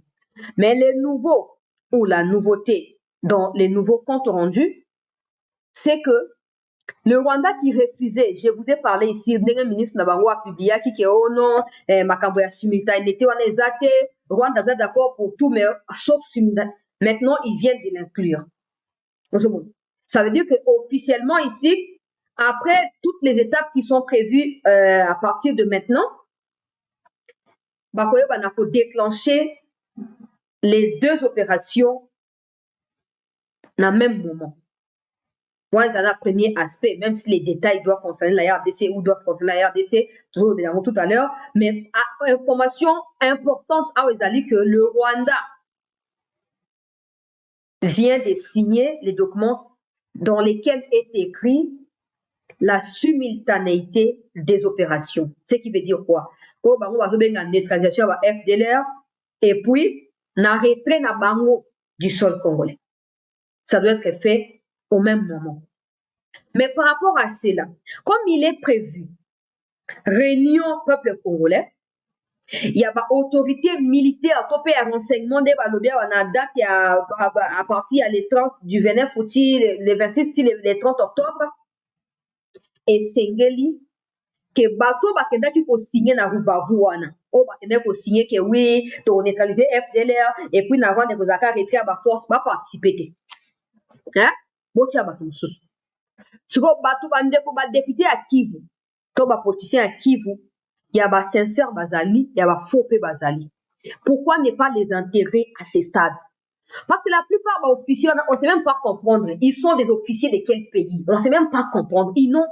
Mais le nouveau ou la nouveauté dans les nouveaux comptes rendus, c'est que le Rwanda qui refusait, je vous ai parlé ici, le ministre Nabango a publié qui est oh non, Makambo ya simultanéité, on est Rwanda est d'accord pour tout, mais sauf simultanéité. Maintenant, ils viennent de l'inclure. Ça veut dire qu'officiellement ici, après toutes les étapes qui sont prévues à partir de maintenant, Bakoyo Banako déclencher les deux opérations dans le même moment. Moi, c'est un premier aspect, même si les détails doivent concerner la RDC ou doivent concerner la RDC, toujours évidemment tout à l'heure, mais information importante à Ezali que le Rwanda vient de signer les documents dans lesquels est écrit la simultanéité des opérations. Ce qui veut dire quoi? On va une neutralisation à FDLR et puis un retrait na bango du sol congolais. Ça doit être fait au même moment. Mais par rapport à cela, comme il est prévu, réunion peuple congolais, il y a une autorité militaire, topé à renseignement des balobia, on a date à partir les 30 du 29 août, les 26, les 30 octobre, et Sengeli, que bateau bakenda qui peut signer na Rubavu wana. O bakenda ko signer que oui, to neutraliser FDLR, et puis na vendre des retrait à force, va participer. Hein? Botia bateau sous. Suko bateau bande ko ba député à Kivu, to ba politicien à Kivu, il y a ba sincère bazali, il y a ba faux pe bazali. Pourquoi ne pas les intégrer à ces stades? Parce que la plupart des officiers, on ne sait même pas comprendre. Ils sont des officiers de quel pays? On ne sait même pas comprendre. Ils n'ont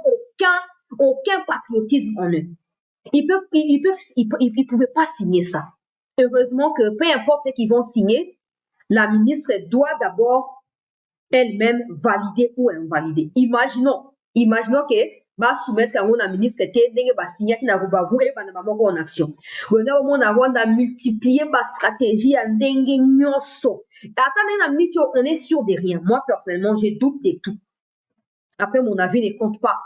aucun patriotisme en eux. Ils pouvaient pas signer ça. Heureusement que peu importe ce qu'ils vont signer, la ministre doit d'abord elle-même valider ou invalider. Imaginons que va soumettre à la ministre que va signer na Rubavu et va n'avoir en action. On a multiplié ma stratégie à ndenge nyonso. On est sûr de rien. Moi personnellement, j'ai doute de tout. Après, mon avis ne compte pas.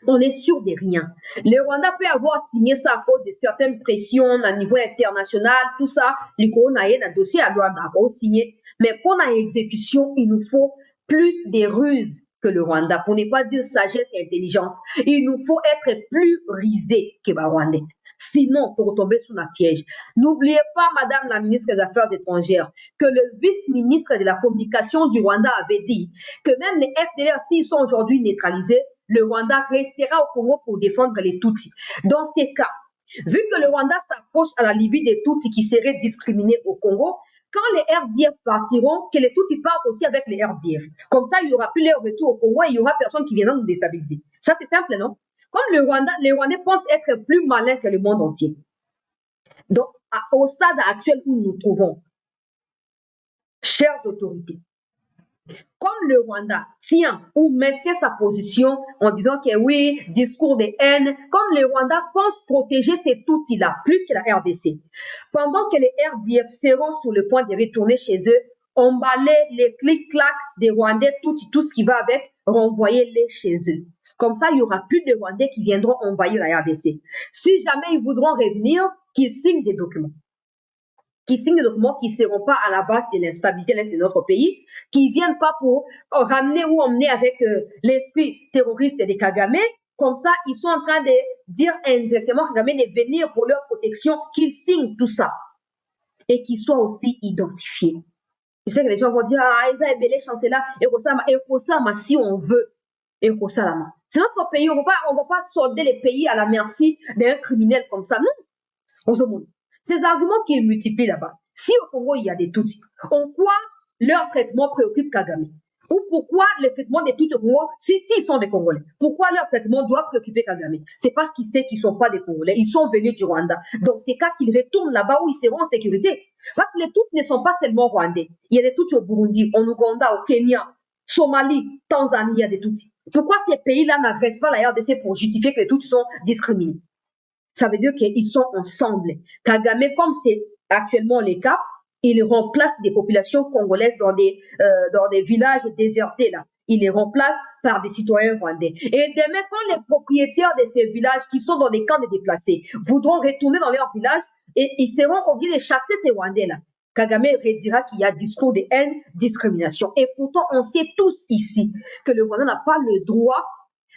On est sûr de rien. Le Rwanda peut avoir signé ça à cause de certaines pressions à niveau international, tout ça. Le Rwanda a dossier à Rwanda signé. Mais pour l'exécution, il nous faut plus de ruses que le Rwanda, pour ne pas dire sagesse et intelligence. Il nous faut être plus risés que le Rwandais. Sinon, pour retomber sous la piège. N'oubliez pas, Madame la ministre des Affaires étrangères, que le vice-ministre de la Communication du Rwanda avait dit que même les FDLR, s'ils sont aujourd'hui neutralisés, le Rwanda restera au Congo pour défendre les Tutsis. Dans ces cas, vu que le Rwanda s'approche à la Libye des Tutsis qui seraient discriminés au Congo, quand les RDF partiront, que les Tutsis partent aussi avec les RDF. Comme ça, il n'y aura plus leur retour au Congo et il n'y aura personne qui viendra nous déstabiliser. Ça, c'est simple, non? Comme les Rwandais pensent être plus malins que le monde entier. Donc, au stade actuel où nous nous trouvons, chères autorités, comme le Rwanda tient ou maintient sa position en disant que oui, discours de haine, comme le Rwanda pense protéger ces Tutsis-là, plus que la RDC, pendant que les RDF seront sur le point de retourner chez eux, emballer les clics-clacs des Rwandais, tout ce qui va avec, renvoyer-les chez eux. Comme ça, il n'y aura plus de Rwandais qui viendront envahir la RDC. Si jamais ils voudront revenir, qu'ils signent des documents. Qui signent des documents qui ne seront pas à la base de l'instabilité de l'Est de notre pays, qui ne viennent pas pour ramener ou emmener avec l'esprit terroriste des Kagame. Comme ça, ils sont en train de dire indirectement Kagame de venir pour leur protection, qu'ils signent tout ça. Et qu'ils soient aussi identifiés. Je sais que les gens vont dire, ah, ils ont belé chanceux là, et ça, si on veut. Et ça, là, c'est notre pays, on ne va pas solder les pays à la merci d'un criminel comme ça. Non. Ces arguments qui multiplient là-bas. Si au Congo, il y a des Tutsis, en quoi leur traitement préoccupe Kagame? Ou pourquoi le traitement des Tutsis au Congo, si ils sont des Congolais, pourquoi leur traitement doit préoccuper Kagame? C'est parce qu'ils savent qu'ils ne sont pas des Congolais, ils sont venus du Rwanda. Donc, c'est quand qu'ils retournent là-bas où ils seront en sécurité. Parce que les Tutsis ne sont pas seulement Rwandais. Il y a des Tutsis au Burundi, en Ouganda, au Kenya, Somalie, Tanzanie, il y a des Tutsis. Pourquoi ces pays-là n'adressent pas la RDC pour justifier que les Tutsis sont discriminés? Ça veut dire qu'ils sont ensemble. Kagame, comme c'est actuellement le cas, il remplace des populations congolaises dans des villages désertés là. Il les remplace par des citoyens rwandais. Et demain, quand les propriétaires de ces villages qui sont dans des camps de déplacés voudront retourner dans leur village, et ils seront obligés de chasser ces Rwandais là. Kagame redira qu'il y a discours de haine, discrimination. Et pourtant, on sait tous ici que le Rwanda n'a pas le droit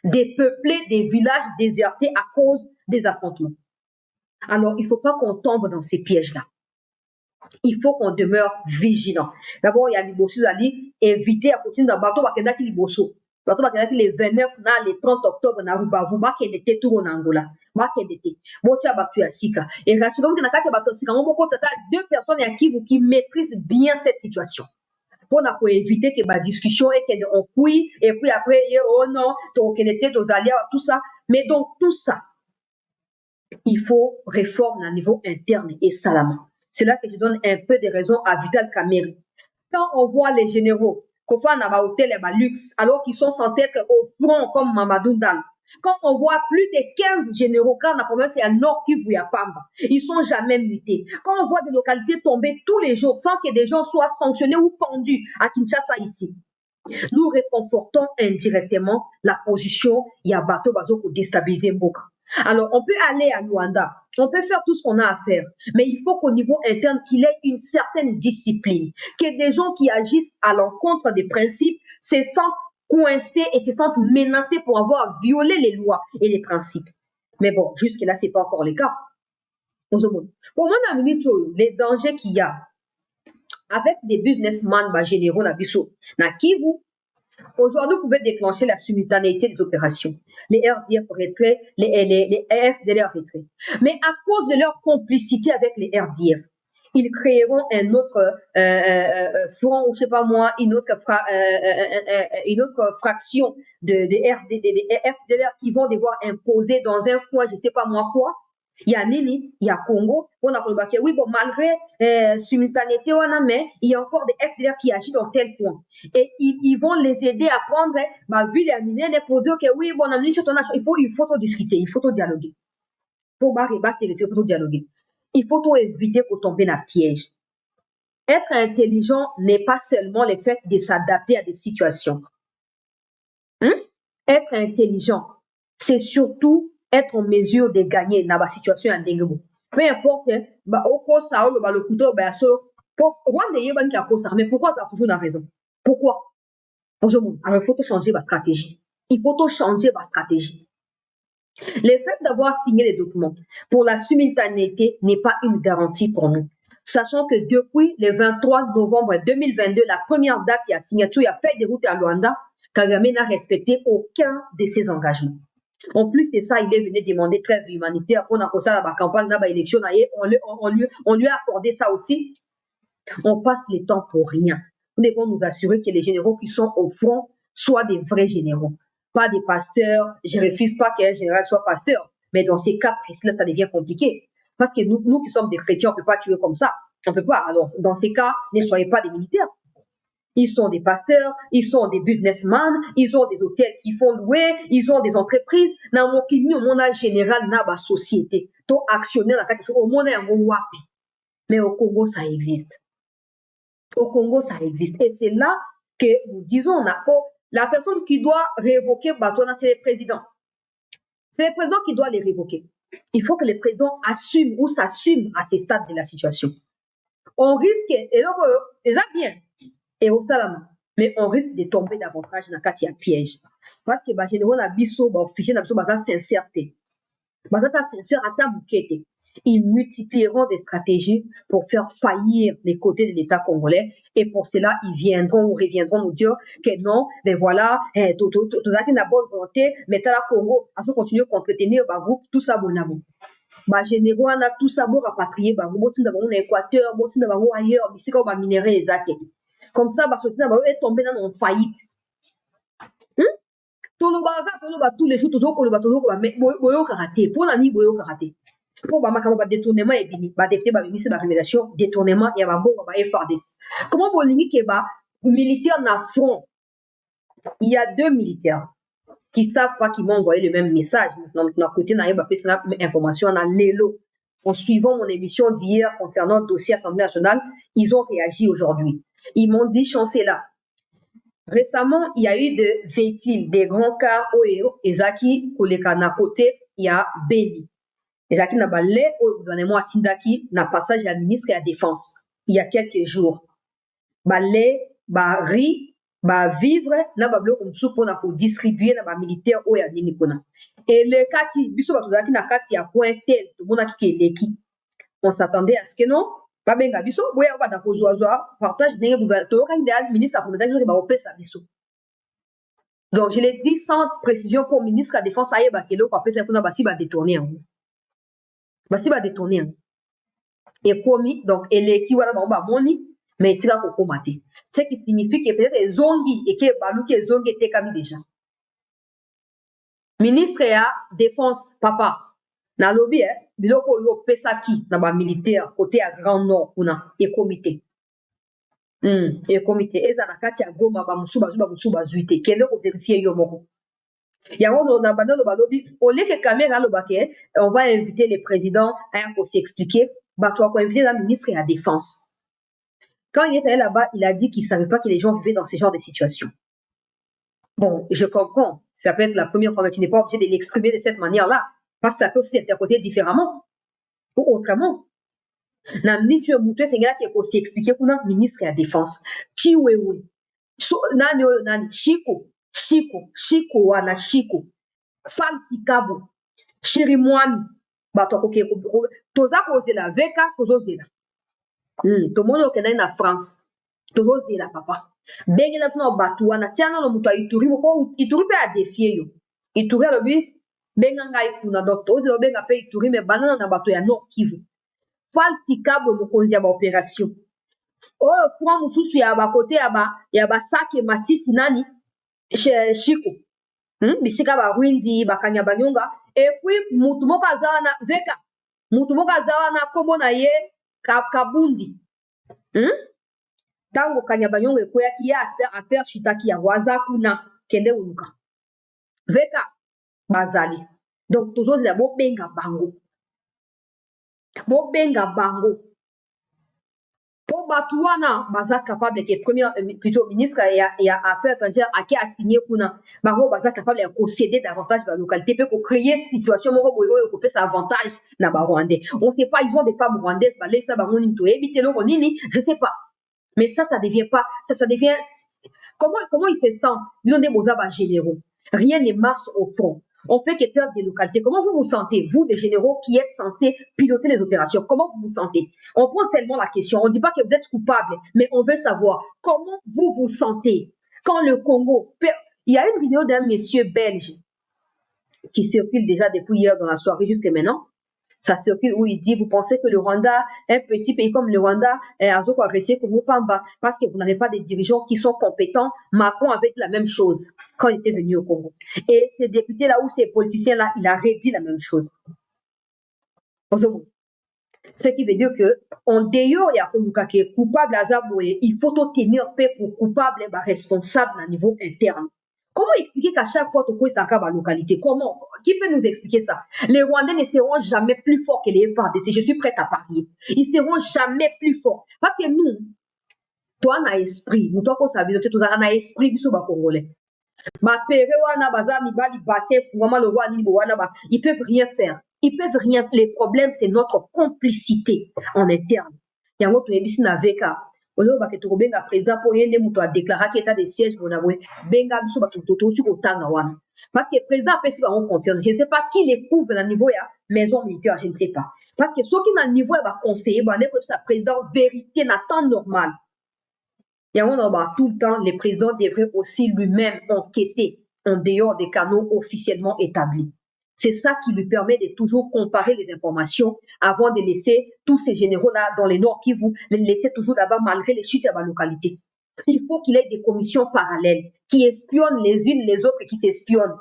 de peupler des villages désertés à cause des affrontements. Alors, il ne faut pas qu'on tombe dans ces pièges-là. Il faut qu'on demeure vigilant. D'abord, il y a Liboso Zali, éviter à continuer dans bateau Bakendaki Liboso. Bateau Bakendaki les 29, les 30 octobre, na Rubavu, Bakendete, tout en Angola. Bakendete. Botia Batu Asika. Et rassurez-vous que dans le bateau Sika, on peut deux personnes qui maîtrisent bien cette situation. Pour éviter que la discussion et qu'on couille, et puis après, oh non, ton était aux alliés, tout ça. Mais donc, tout ça, il faut réforme à niveau interne et salamment. C'est là que je donne un peu de raison à Vital Kamerhe. Quand on voit les généraux, qu'on fait un hôtel et luxe, alors qu'ils sont censés être au front comme Mamadou Dal. Quand on voit plus de 15 généraux, quand la province est à Nord Kivu et à Pamba, ils sont jamais mutés. Quand on voit des localités tomber tous les jours sans que des gens soient sanctionnés ou pendus à Kinshasa ici, nous réconfortons indirectement la position Yabato Bazo pour déstabiliser Mboka. Alors, on peut aller à Luanda, on peut faire tout ce qu'on a à faire, mais il faut qu'au niveau interne, qu'il ait une certaine discipline, que des gens qui agissent à l'encontre des principes se sentent coincés et se sentent menacés pour avoir violé les lois et les principes. Mais bon, jusque-là, ce n'est pas encore le cas. Pour moi, les dangers qu'il y a avec des businessmen généraux na biso, na Kivu, aujourd'hui, vous pouvez déclencher la simultanéité des opérations. Les RDF retrait, les FDLR retrait. Mais à cause de leur complicité avec les RDF, ils créeront un autre front, ou je sais pas moi, une autre fraction de FDLR qui vont devoir imposer dans un coin, je sais pas moi quoi. Il y a Nini, il y a Congo, on a remarqué, oui, bon, malgré simultanéité, mais il y a encore des FDLR qui agissent dans tel point. Et ils vont les aider à prendre ma ville à miner pour dire que oui, bon, il faut tout discuter, il faut tout dialoguer. Pour il faut tout dialoguer. Il faut tout éviter pour tomber dans le piège. Être intelligent n'est pas seulement le fait de s'adapter à des situations. Être intelligent, c'est surtout être en mesure de gagner dans la situation à Ndengebo. Peu importe, au cours ça, le couteau, mais pourquoi ça a toujours la raison? Pourquoi? Alors, il faut changer ma stratégie. Il faut changer ma stratégie. Le fait d'avoir signé les documents pour la simultanéité n'est pas une garantie pour nous. Sachant que depuis le 23 novembre 2022, la première date, il y a signature, il y a fait des routes à Luanda, Kagame n'a respecté aucun de ses engagements. En plus de ça, il est venu demander trêve humanitaire pour la campagne de l'élection. On lui a accordé ça aussi. On passe le temps pour rien. Nous devons nous assurer que les généraux qui sont au front soient des vrais généraux, pas des pasteurs. Je refuse pas qu'un général soit pasteur, mais dans ces cas précis-là, ça devient compliqué. Parce que nous qui sommes des chrétiens, on ne peut pas tuer comme ça. On ne peut pas. Alors, dans ces cas, ne soyez pas des militaires. Ils sont des pasteurs, ils sont des businessmen, ils ont des hôtels qui font louer, ils ont des entreprises. Dans mon pays, on a général, na société, tout actionnaire, au monde est un wapi. Mais au Congo, ça existe. Au Congo, ça existe. Et c'est là que nous disons, la personne qui doit révoquer Batona, c'est le président. C'est le président qui doit les révoquer. Il faut que le président assume ou s'assume à ces stades de la situation. On risque, et donc, déjà bien, et au salama, mais on risque de tomber davantage dans le piège. Parce que, généralement, la biso, officier, la biso, sincérité. Sincère à ta bouquette. Ils multiplieront des stratégies pour faire faillir les côtés de l'État congolais. Et pour cela, ils viendront ou reviendront nous dire que non, mais voilà, tout ça qui n'a bonne volonté, mais ça, la Congo, à continuer à entretenir, groupe, tout ça, bon amour. Généraux, on a tout ça, bon, rapatrier, groupe, on Équateur, bon, ailleurs, ici, comme un minerai exact. Comme ça, est tombé dans une faillite. Tous les jours, mais boyo karaté, pour l'année, boyo karaté. Pour détournement et révélation, détournement et FRDC. Comment vous dites que militaire na front? Il y a deux militaires qui savent pas qu'ils m'ont envoyé le même message. Notre côté, n'a pas fait information à l'élo. En suivant mon émission d'hier concernant le dossier Assemblée nationale, ils ont réagi aujourd'hui. Ils m'ont dit, chancelier, récemment, il y a eu des véhicules, des grands cars OEO, et Zaki, Kolekana côté, il y a Beni. Et Zaki n'a pas l'air au gouvernement à Tindaki, n'a passage à la ministre de la Défense, il y a quelques jours. Balé, riz, vivre, n'a pas bloqué pour distribuer dans les militaires au Yaninipona. Et le cas qui, biso Zaki n'a pas point tel, tout le monde a qui est l'équipe. On s'attendait à ce que non. Babenga biso boya ba da kozwa partage ndenge gouvernement quand ministre a peut-être ba opesa biso. Donc je l'ai dit sans précision pour ministre de la défense aye ba kelo pa pesa kuna basi ba détourner en. Basi ba détourner en. Et komi donc ele ki wala ba moni mais tika ko komate. Ce qui signifie que peut-être zongi et que balu ke zongi était kami déjà. Ministre ya défense papa na lobby biloko yo pesaki na ba militaire côté à Grand Nord kuna et comité eza na kati ya Goma ba musuba zuite kende ko vérifier yo moko yango na bando balobi au lieu que caméra lo baké on va inviter le président pour s'expliquer toi ko inviter la ministre de la défense. Quand il était là-bas, il a dit qu'il savait pas que les gens vivaient dans ce genre de situation. Bon, je comprends, ça peut être la première fois, mais tu n'es pas obligé de l'exprimer de cette manière-là. Parce que ça peut aussi être interprété différemment ou autrement. Na minute mutu senga qui est expliquer pour le ministre de la Défense. Chiwewe. Nani Shiko wana Shiko. Fancy Kabo. Chirimwani. Bato ko toza kozela veka kozozela. To mono ke na France. Tozozela papa. Benge na funa bato wana tiana no mutu ituri ko ituri pe a défier yo. Ituri alobi benga ngai kuna docteur ozo benga pe ituri me banana na bato ya Nord Kivu. Falsi Kabo mokonzi ya ba opération. Oyo kwa mususu ya ba côté ya ba sake masisi nani Shiko. Bisika ba Rwindi bakanya banyonga et puis mutu moko azawana veka. Mutu moko azawana kombo na ye Kabundi. Tango kanya banyonga ekoya ki ya affaire shitaki ya waza kuna kende unuka. Veka bazali. Donc toujours la bo benga bango. Bo benga bango. Po Batouana, baza capable que premier plutôt ministre et affaires étrangères à qui a signé kuna. Bango baza capable de concéder davantage la localité peut créer situation moko boyo ko pesa avantage na ba Rwandais. On sait pas, ils ont des femmes rwandaises ba laissa bango ni to éviter lo nini, je sais pas. Mais ça devient pas, ça devient comment ils se sentent? Ils ont des beaux généraux. Rien ne marche au fond. On fait que perdre des localités. Comment vous vous sentez, vous, les généraux qui êtes censés piloter les opérations? Comment vous vous sentez? On pose seulement la question. On ne dit pas que vous êtes coupable, mais on veut savoir comment vous vous sentez quand le Congo... Il y a une vidéo d'un monsieur belge qui circule déjà depuis hier dans la soirée jusqu'à maintenant. Ça circule où il dit, vous pensez que le Rwanda, un petit pays comme le Rwanda, a agressé Congo Pamba parce que vous n'avez pas des dirigeants qui sont compétents. Macron avait la même chose quand il était venu au Congo. Et ces députés-là ou ces politiciens-là, il a redit la même chose. Ce qui veut dire que en dehors, il y a qui est coupable à Zaboué, il faut tenir paix pour coupable et responsable à niveau interne. Comment expliquer qu'à chaque fois, tu ça à la localité? Comment? Qui peut nous expliquer ça? Les Rwandais ne seront jamais plus forts que les FARDC. Je suis prête à parier. Ils seront jamais plus forts. Parce que nous, toi, on a esprit. Nous, toi, qu'on s'habille, tu as esprit, du Congolais. Ils peuvent rien faire. Ils peuvent rien. Les problèmes, c'est notre complicité en interne. Il y a un autre émission avec le président pour y a déclaré qu'il était des sièges pour benga parce que le président a fait confiance. Je ne sais pas qui les couvre dans le niveau de la maison militaire, je ne sais pas. Parce que ceux qui dans le niveau va conseiller, sa président vérité dans temps normal. Il y a tout le temps, le président devrait aussi lui-même enquêter en dehors des canaux officiellement établis. C'est ça qui lui permet de toujours comparer les informations avant de laisser tous ces généraux-là dans les Nord Kivu, les laisser toujours là-bas malgré les chutes à la localité. Il faut qu'il ait des commissions parallèles qui espionnent les unes les autres et qui s'espionnent.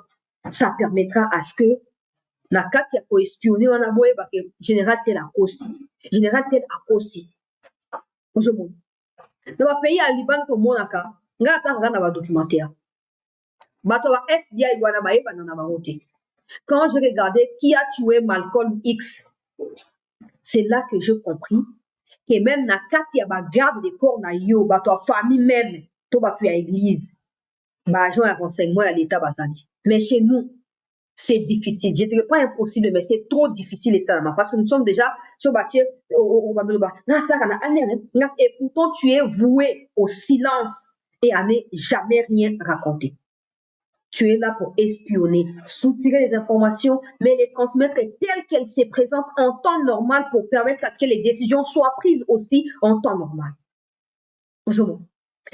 Ça permettra à ce que Nakati a co-espionné, on a beau général tel a aussi. Général tel a aussi. Dans le pays à Liban, tout le monde a un documentaire. Bato wa FBI wana baeba na barote. Quand je regardais qui a tué Malcolm X, c'est là que j'ai compris que même na kati ya garde des corps na yo, bato wa famille même, to batu ya église, ba agent ya renseignement ya l'état basali. Mais chez nous, c'est difficile. Je ne dirais pas impossible, mais c'est trop difficile parce que nous sommes déjà sur bâtir et pourtant tu es voué au silence et à ne jamais rien raconter. Tu es là pour espionner, soutirer les informations, mais les transmettre telles qu'elles se présentent en temps normal pour permettre à ce que les décisions soient prises aussi en temps normal.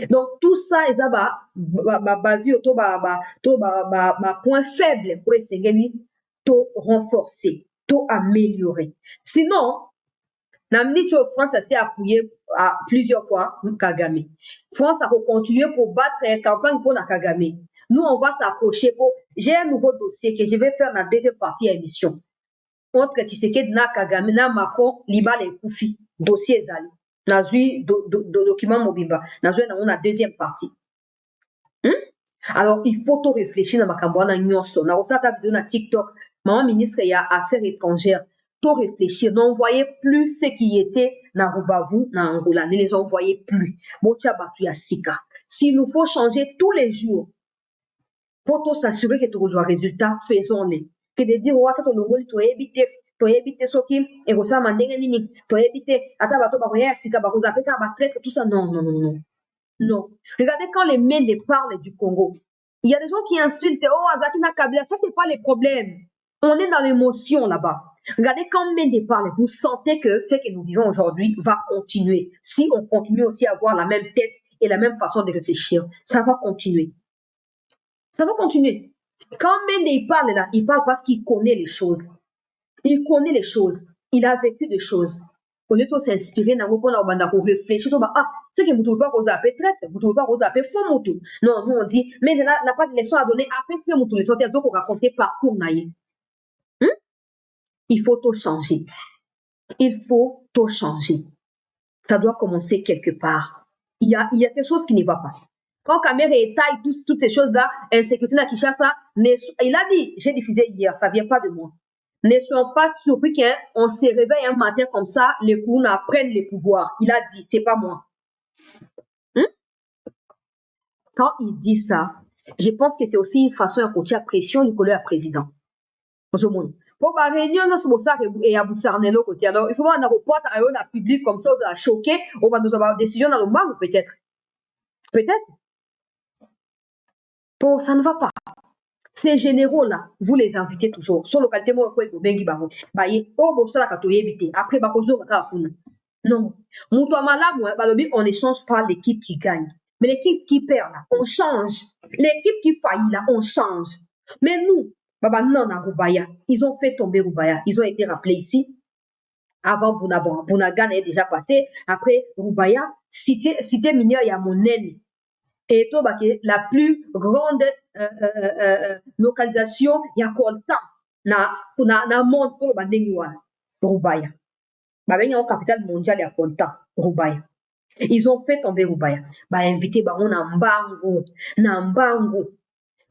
Donc, tout ça, est point faible pour essayer de renforcer, de améliorer. Sinon, France s'est appuyée à plusieurs fois Kagame. France a continué pour battre la campagne pour la Kagame. Nous, on va s'approcher pour... J'ai un nouveau dossier que je vais faire dans la deuxième partie de l'émission. Contre Tshisekedi na Kagame, na Macron, Liba et Koufi. Dossier Zali. Dans le document Mobimba. Dans la deuxième partie. Alors, il faut tout réfléchir dans ma campagne. Dans la TikTok, mon ministre y a affaires étrangères. Tout réfléchir. N'envoyez plus ce qui était dans Rubavu, dans Angola. Ne les envoyez plus. Motia Batu ya Sika. S'il nous faut changer tous les jours, pour s'assurer que tu reçois résultat, faisons-les. Que de dire, ouais, quand on le tu éviter ce qui est au sein nini, tu éviter, atabato baroya, sika baroza, peka batraite, tout ça. Non, non, non, non. Non. Regardez quand les Mende parlent du Congo. Il y a des gens qui insultent, oh, Azakina Kabila, ça, c'est pas les problèmes. On est dans l'émotion là-bas. Regardez quand Mende parle, vous sentez que ce que nous vivons aujourd'hui va continuer. Si on continue aussi à avoir la même tête et la même façon de réfléchir, ça va continuer. Ça va continuer. Quand Mende il parle là, il parle parce qu'il connaît les choses. Il connaît les choses. Il a vécu des choses. Au lieu de s'inspirer, pour réfléchir, c'est que vous ne pouvez pas vous appeler traite, vous ne pouvez pas vous appeler faux moto. Non, nous on dit, mais là, n'a pas de leçon à donner. Après, c'est moto, les autres, pour raconter parcours. Il faut tout changer. Il faut tout changer. Ça doit commencer quelque part. Il y a quelque chose qui ne va pas. Quand Kamere étaille toutes ces choses-là, insécurité à Kinshasa, il a dit, j'ai diffusé hier, ça ne vient pas de moi. Ne soyons pas surpris qu'on se réveille un matin comme ça, les Kuna prennent le pouvoir. Il a dit, c'est pas moi. Quand il dit ça, je pense que c'est aussi une façon de coacher la pression du collègue président. Pour la réunion, c'est pour ça qu'il y a beaucoup de côté. Alors, il faut voir un rapport à un public comme ça, on va choquer, on va nous avoir une décision dans le banc, peut-être. Peut-être. Bon, ça ne va pas. Ces généraux-là, vous les invitez toujours. Sur le localité, moi, je bengi bango. Baye, oh, bon, ça, la kato yebite. Après, bakozo, kakakuna. Non. On ne change pas l'équipe qui gagne. Mais l'équipe qui perd, là, on change. L'équipe qui faillit, là, on change. Mais nous, Baba, non, à Roubaya, ils ont fait tomber Roubaya. Ils ont été rappelés ici. Avant Bounabon. Bounagan est déjà passé. Après, Roubaya, cité minière, il y a mon aile. Et tout, la plus grande localisation, il y a content. Na monde pour le Bandengwa. Roubaya. Il y a une capitale mondiale, il y a content. Roubaya. Ils ont fait tomber Roubaya. Invité Baron Nambango.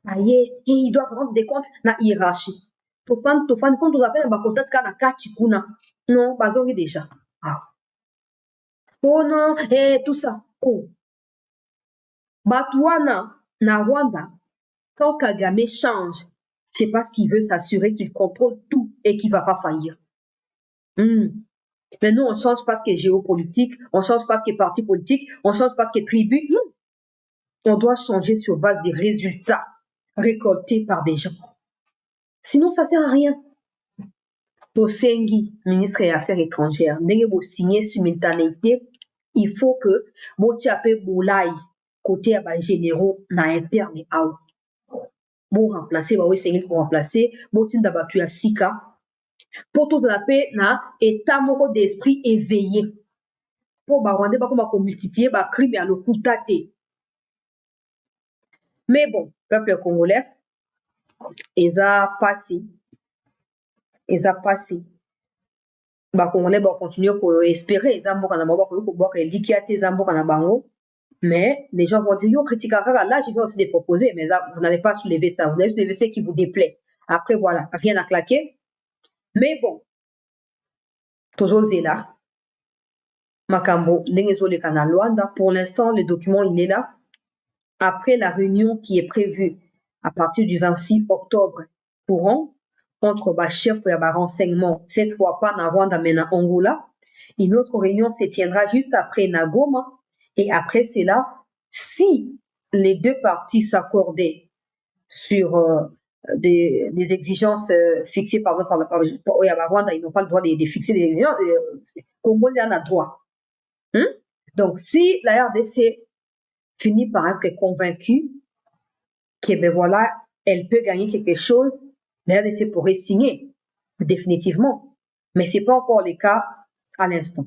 Ils doivent rendre des comptes na hiérarchie. Tofan, quand on appelle un contact kana kachikuna. Non, bazongi déjà. Ah. Oh non, tout ça. Oh. Batouana, na Rwanda, quand Kagame change, c'est parce qu'il veut s'assurer qu'il contrôle tout et qu'il ne va pas faillir. Mais nous, on ne change pas ce qui est géopolitique, on ne change pas ce qui est parti politique, on ne change pas ce qui est tribu. Non. On doit changer sur base des résultats récoltés par des gens. Sinon, ça ne sert à rien. Tosengi, ministre des Affaires étrangères, dès que vous signez simultanéité, il faut que vous tapez Boulaï côté généraux na interne out. Vous remplacer, vous essayez de remplacer, vous tinda battu à Sika. Pour tout la paix, na état moko d'esprit éveillé. Pour Rwanda, ba multiplier ba crime à le koutate. Mais bon, peuple congolais, ils ont passé. Ba congolais ba continuer pour espérer, ils ont pour liquider zamboka na bango. Mais les gens vont dire, yo, critique là, je vais aussi les proposer, mais là, vous n'allez pas soulever ça, vous allez soulever ce qui vous déplaît. Après, voilà, rien à claquer. Mais bon, toujours là. Makambo, le canal Luanda, pour l'instant, le document, il est là. Après la réunion qui est prévue à partir du 26 octobre courant, entre le chef et le renseignement, cette fois pas na Rwanda, mais na Angola, une autre réunion se tiendra juste après Nagoma. Et après cela, si les deux parties s'accordaient sur des exigences fixées par Rwanda, ils n'ont pas le droit de fixer des exigences, Congo en a droit. Donc, si la RDC finit par être convaincue que ben voilà, elle peut gagner quelque chose, la RDC pourrait signer définitivement. Mais ce n'est pas encore le cas à l'instant.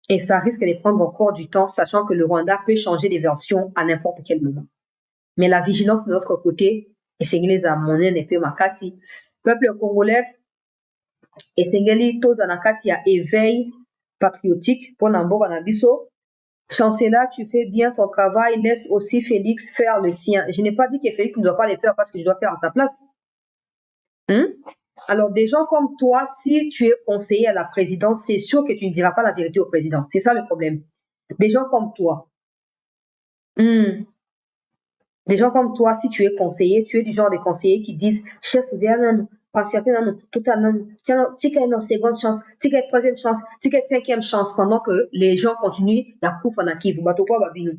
Et ça risque de prendre encore du temps, sachant que le Rwanda peut changer de version à n'importe quel moment. Mais la vigilance de notre côté, et Sengeli a monnaie ne peut makasi. Peuple congolais, et Sengeli tous anakati a éveil patriotique pour Nambo Anabiso. Chancellor, tu fais bien ton travail, laisse aussi Félix faire le sien. Je n'ai pas dit que Félix ne doit pas le faire parce que je dois faire à sa place. Alors, des gens comme toi, si tu es conseiller à la présidence, c'est sûr que tu ne diras pas la vérité au président. C'est ça le problème. Des gens comme toi. Des gens comme toi, si tu es conseiller, tu es du genre de conseillers qui disent, chef, patientez, tout à l'heure, tiens, tu as une seconde chance, tu as une troisième chance, tu as une cinquième chance, pendant que les gens continuent la couffe en acquis. Vous battez pas, babino.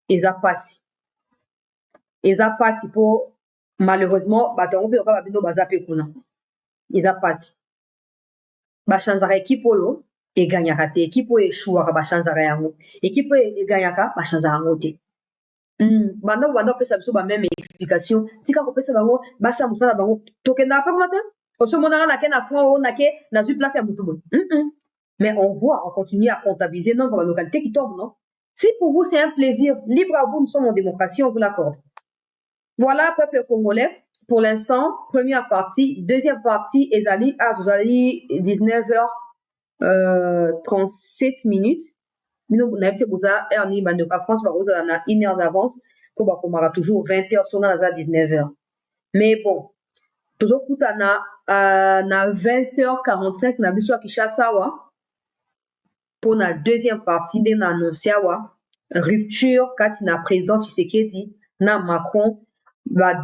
Ils passent. Ils passent pour, malheureusement, bateau pe oka babino bazape kuna. Ils passent. Bachanzara équipe oyo eganyaka te, équipe oyo échouaka bachanzara yango, équipe oyo eganyaka bachanzara yango te. Banda kopesa biso bameme explication tika kopesa bango basala mosala bango tokendaka mpe kuna te osomonaka nake na fond oyo nake nazwi place ya motu boye. Mais on voit, on continue à comptabiliser nombre de localités qui tombent, non? Si pour vous c'est un plaisir, libre à vous, nous sommes en démocratie, on vous l'accorde. Voilà, peuple congolais, pour l'instant, première partie, deuxième partie, ezali, vous allez 19h37 minutes. Nous avons France, une heure d'avance, pour qu'on toujours 20h, sur 19h. Mais bon, tozokuta na 20h45 na biso ya Kinshasa awa pour la deuxième partie de na annoncé awa rupture kati na président Tshisekedi na Macron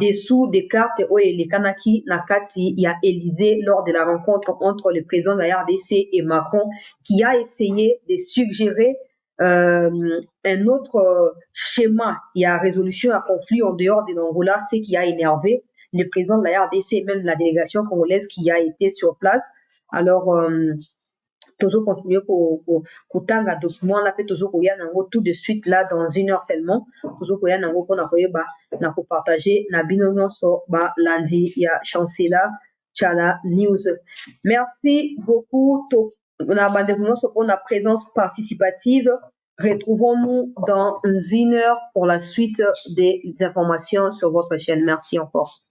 dessous des cartes oyo elekanaki na kati ya Élysée lors de la rencontre entre le président de la RDC et Macron, qui a essayé de suggérer un autre schéma et à résolution à conflit en dehors de l'Angola, ce qui a énervé le président de la RDC et même la délégation congolaise qui a été sur place. Alors, tozo continuer kotanga document na pe tozo koya nango tout de suite là dans 1 heure seulement tozo koya nango pona koyeba na kopartager na bino nyonso ba lundi ya chancela Tchala News. Merci beaucoup na bande nyonso pour la présence participative. Retrouvons-nous dans 1 heure pour la suite des informations sur votre chaîne. Merci encore.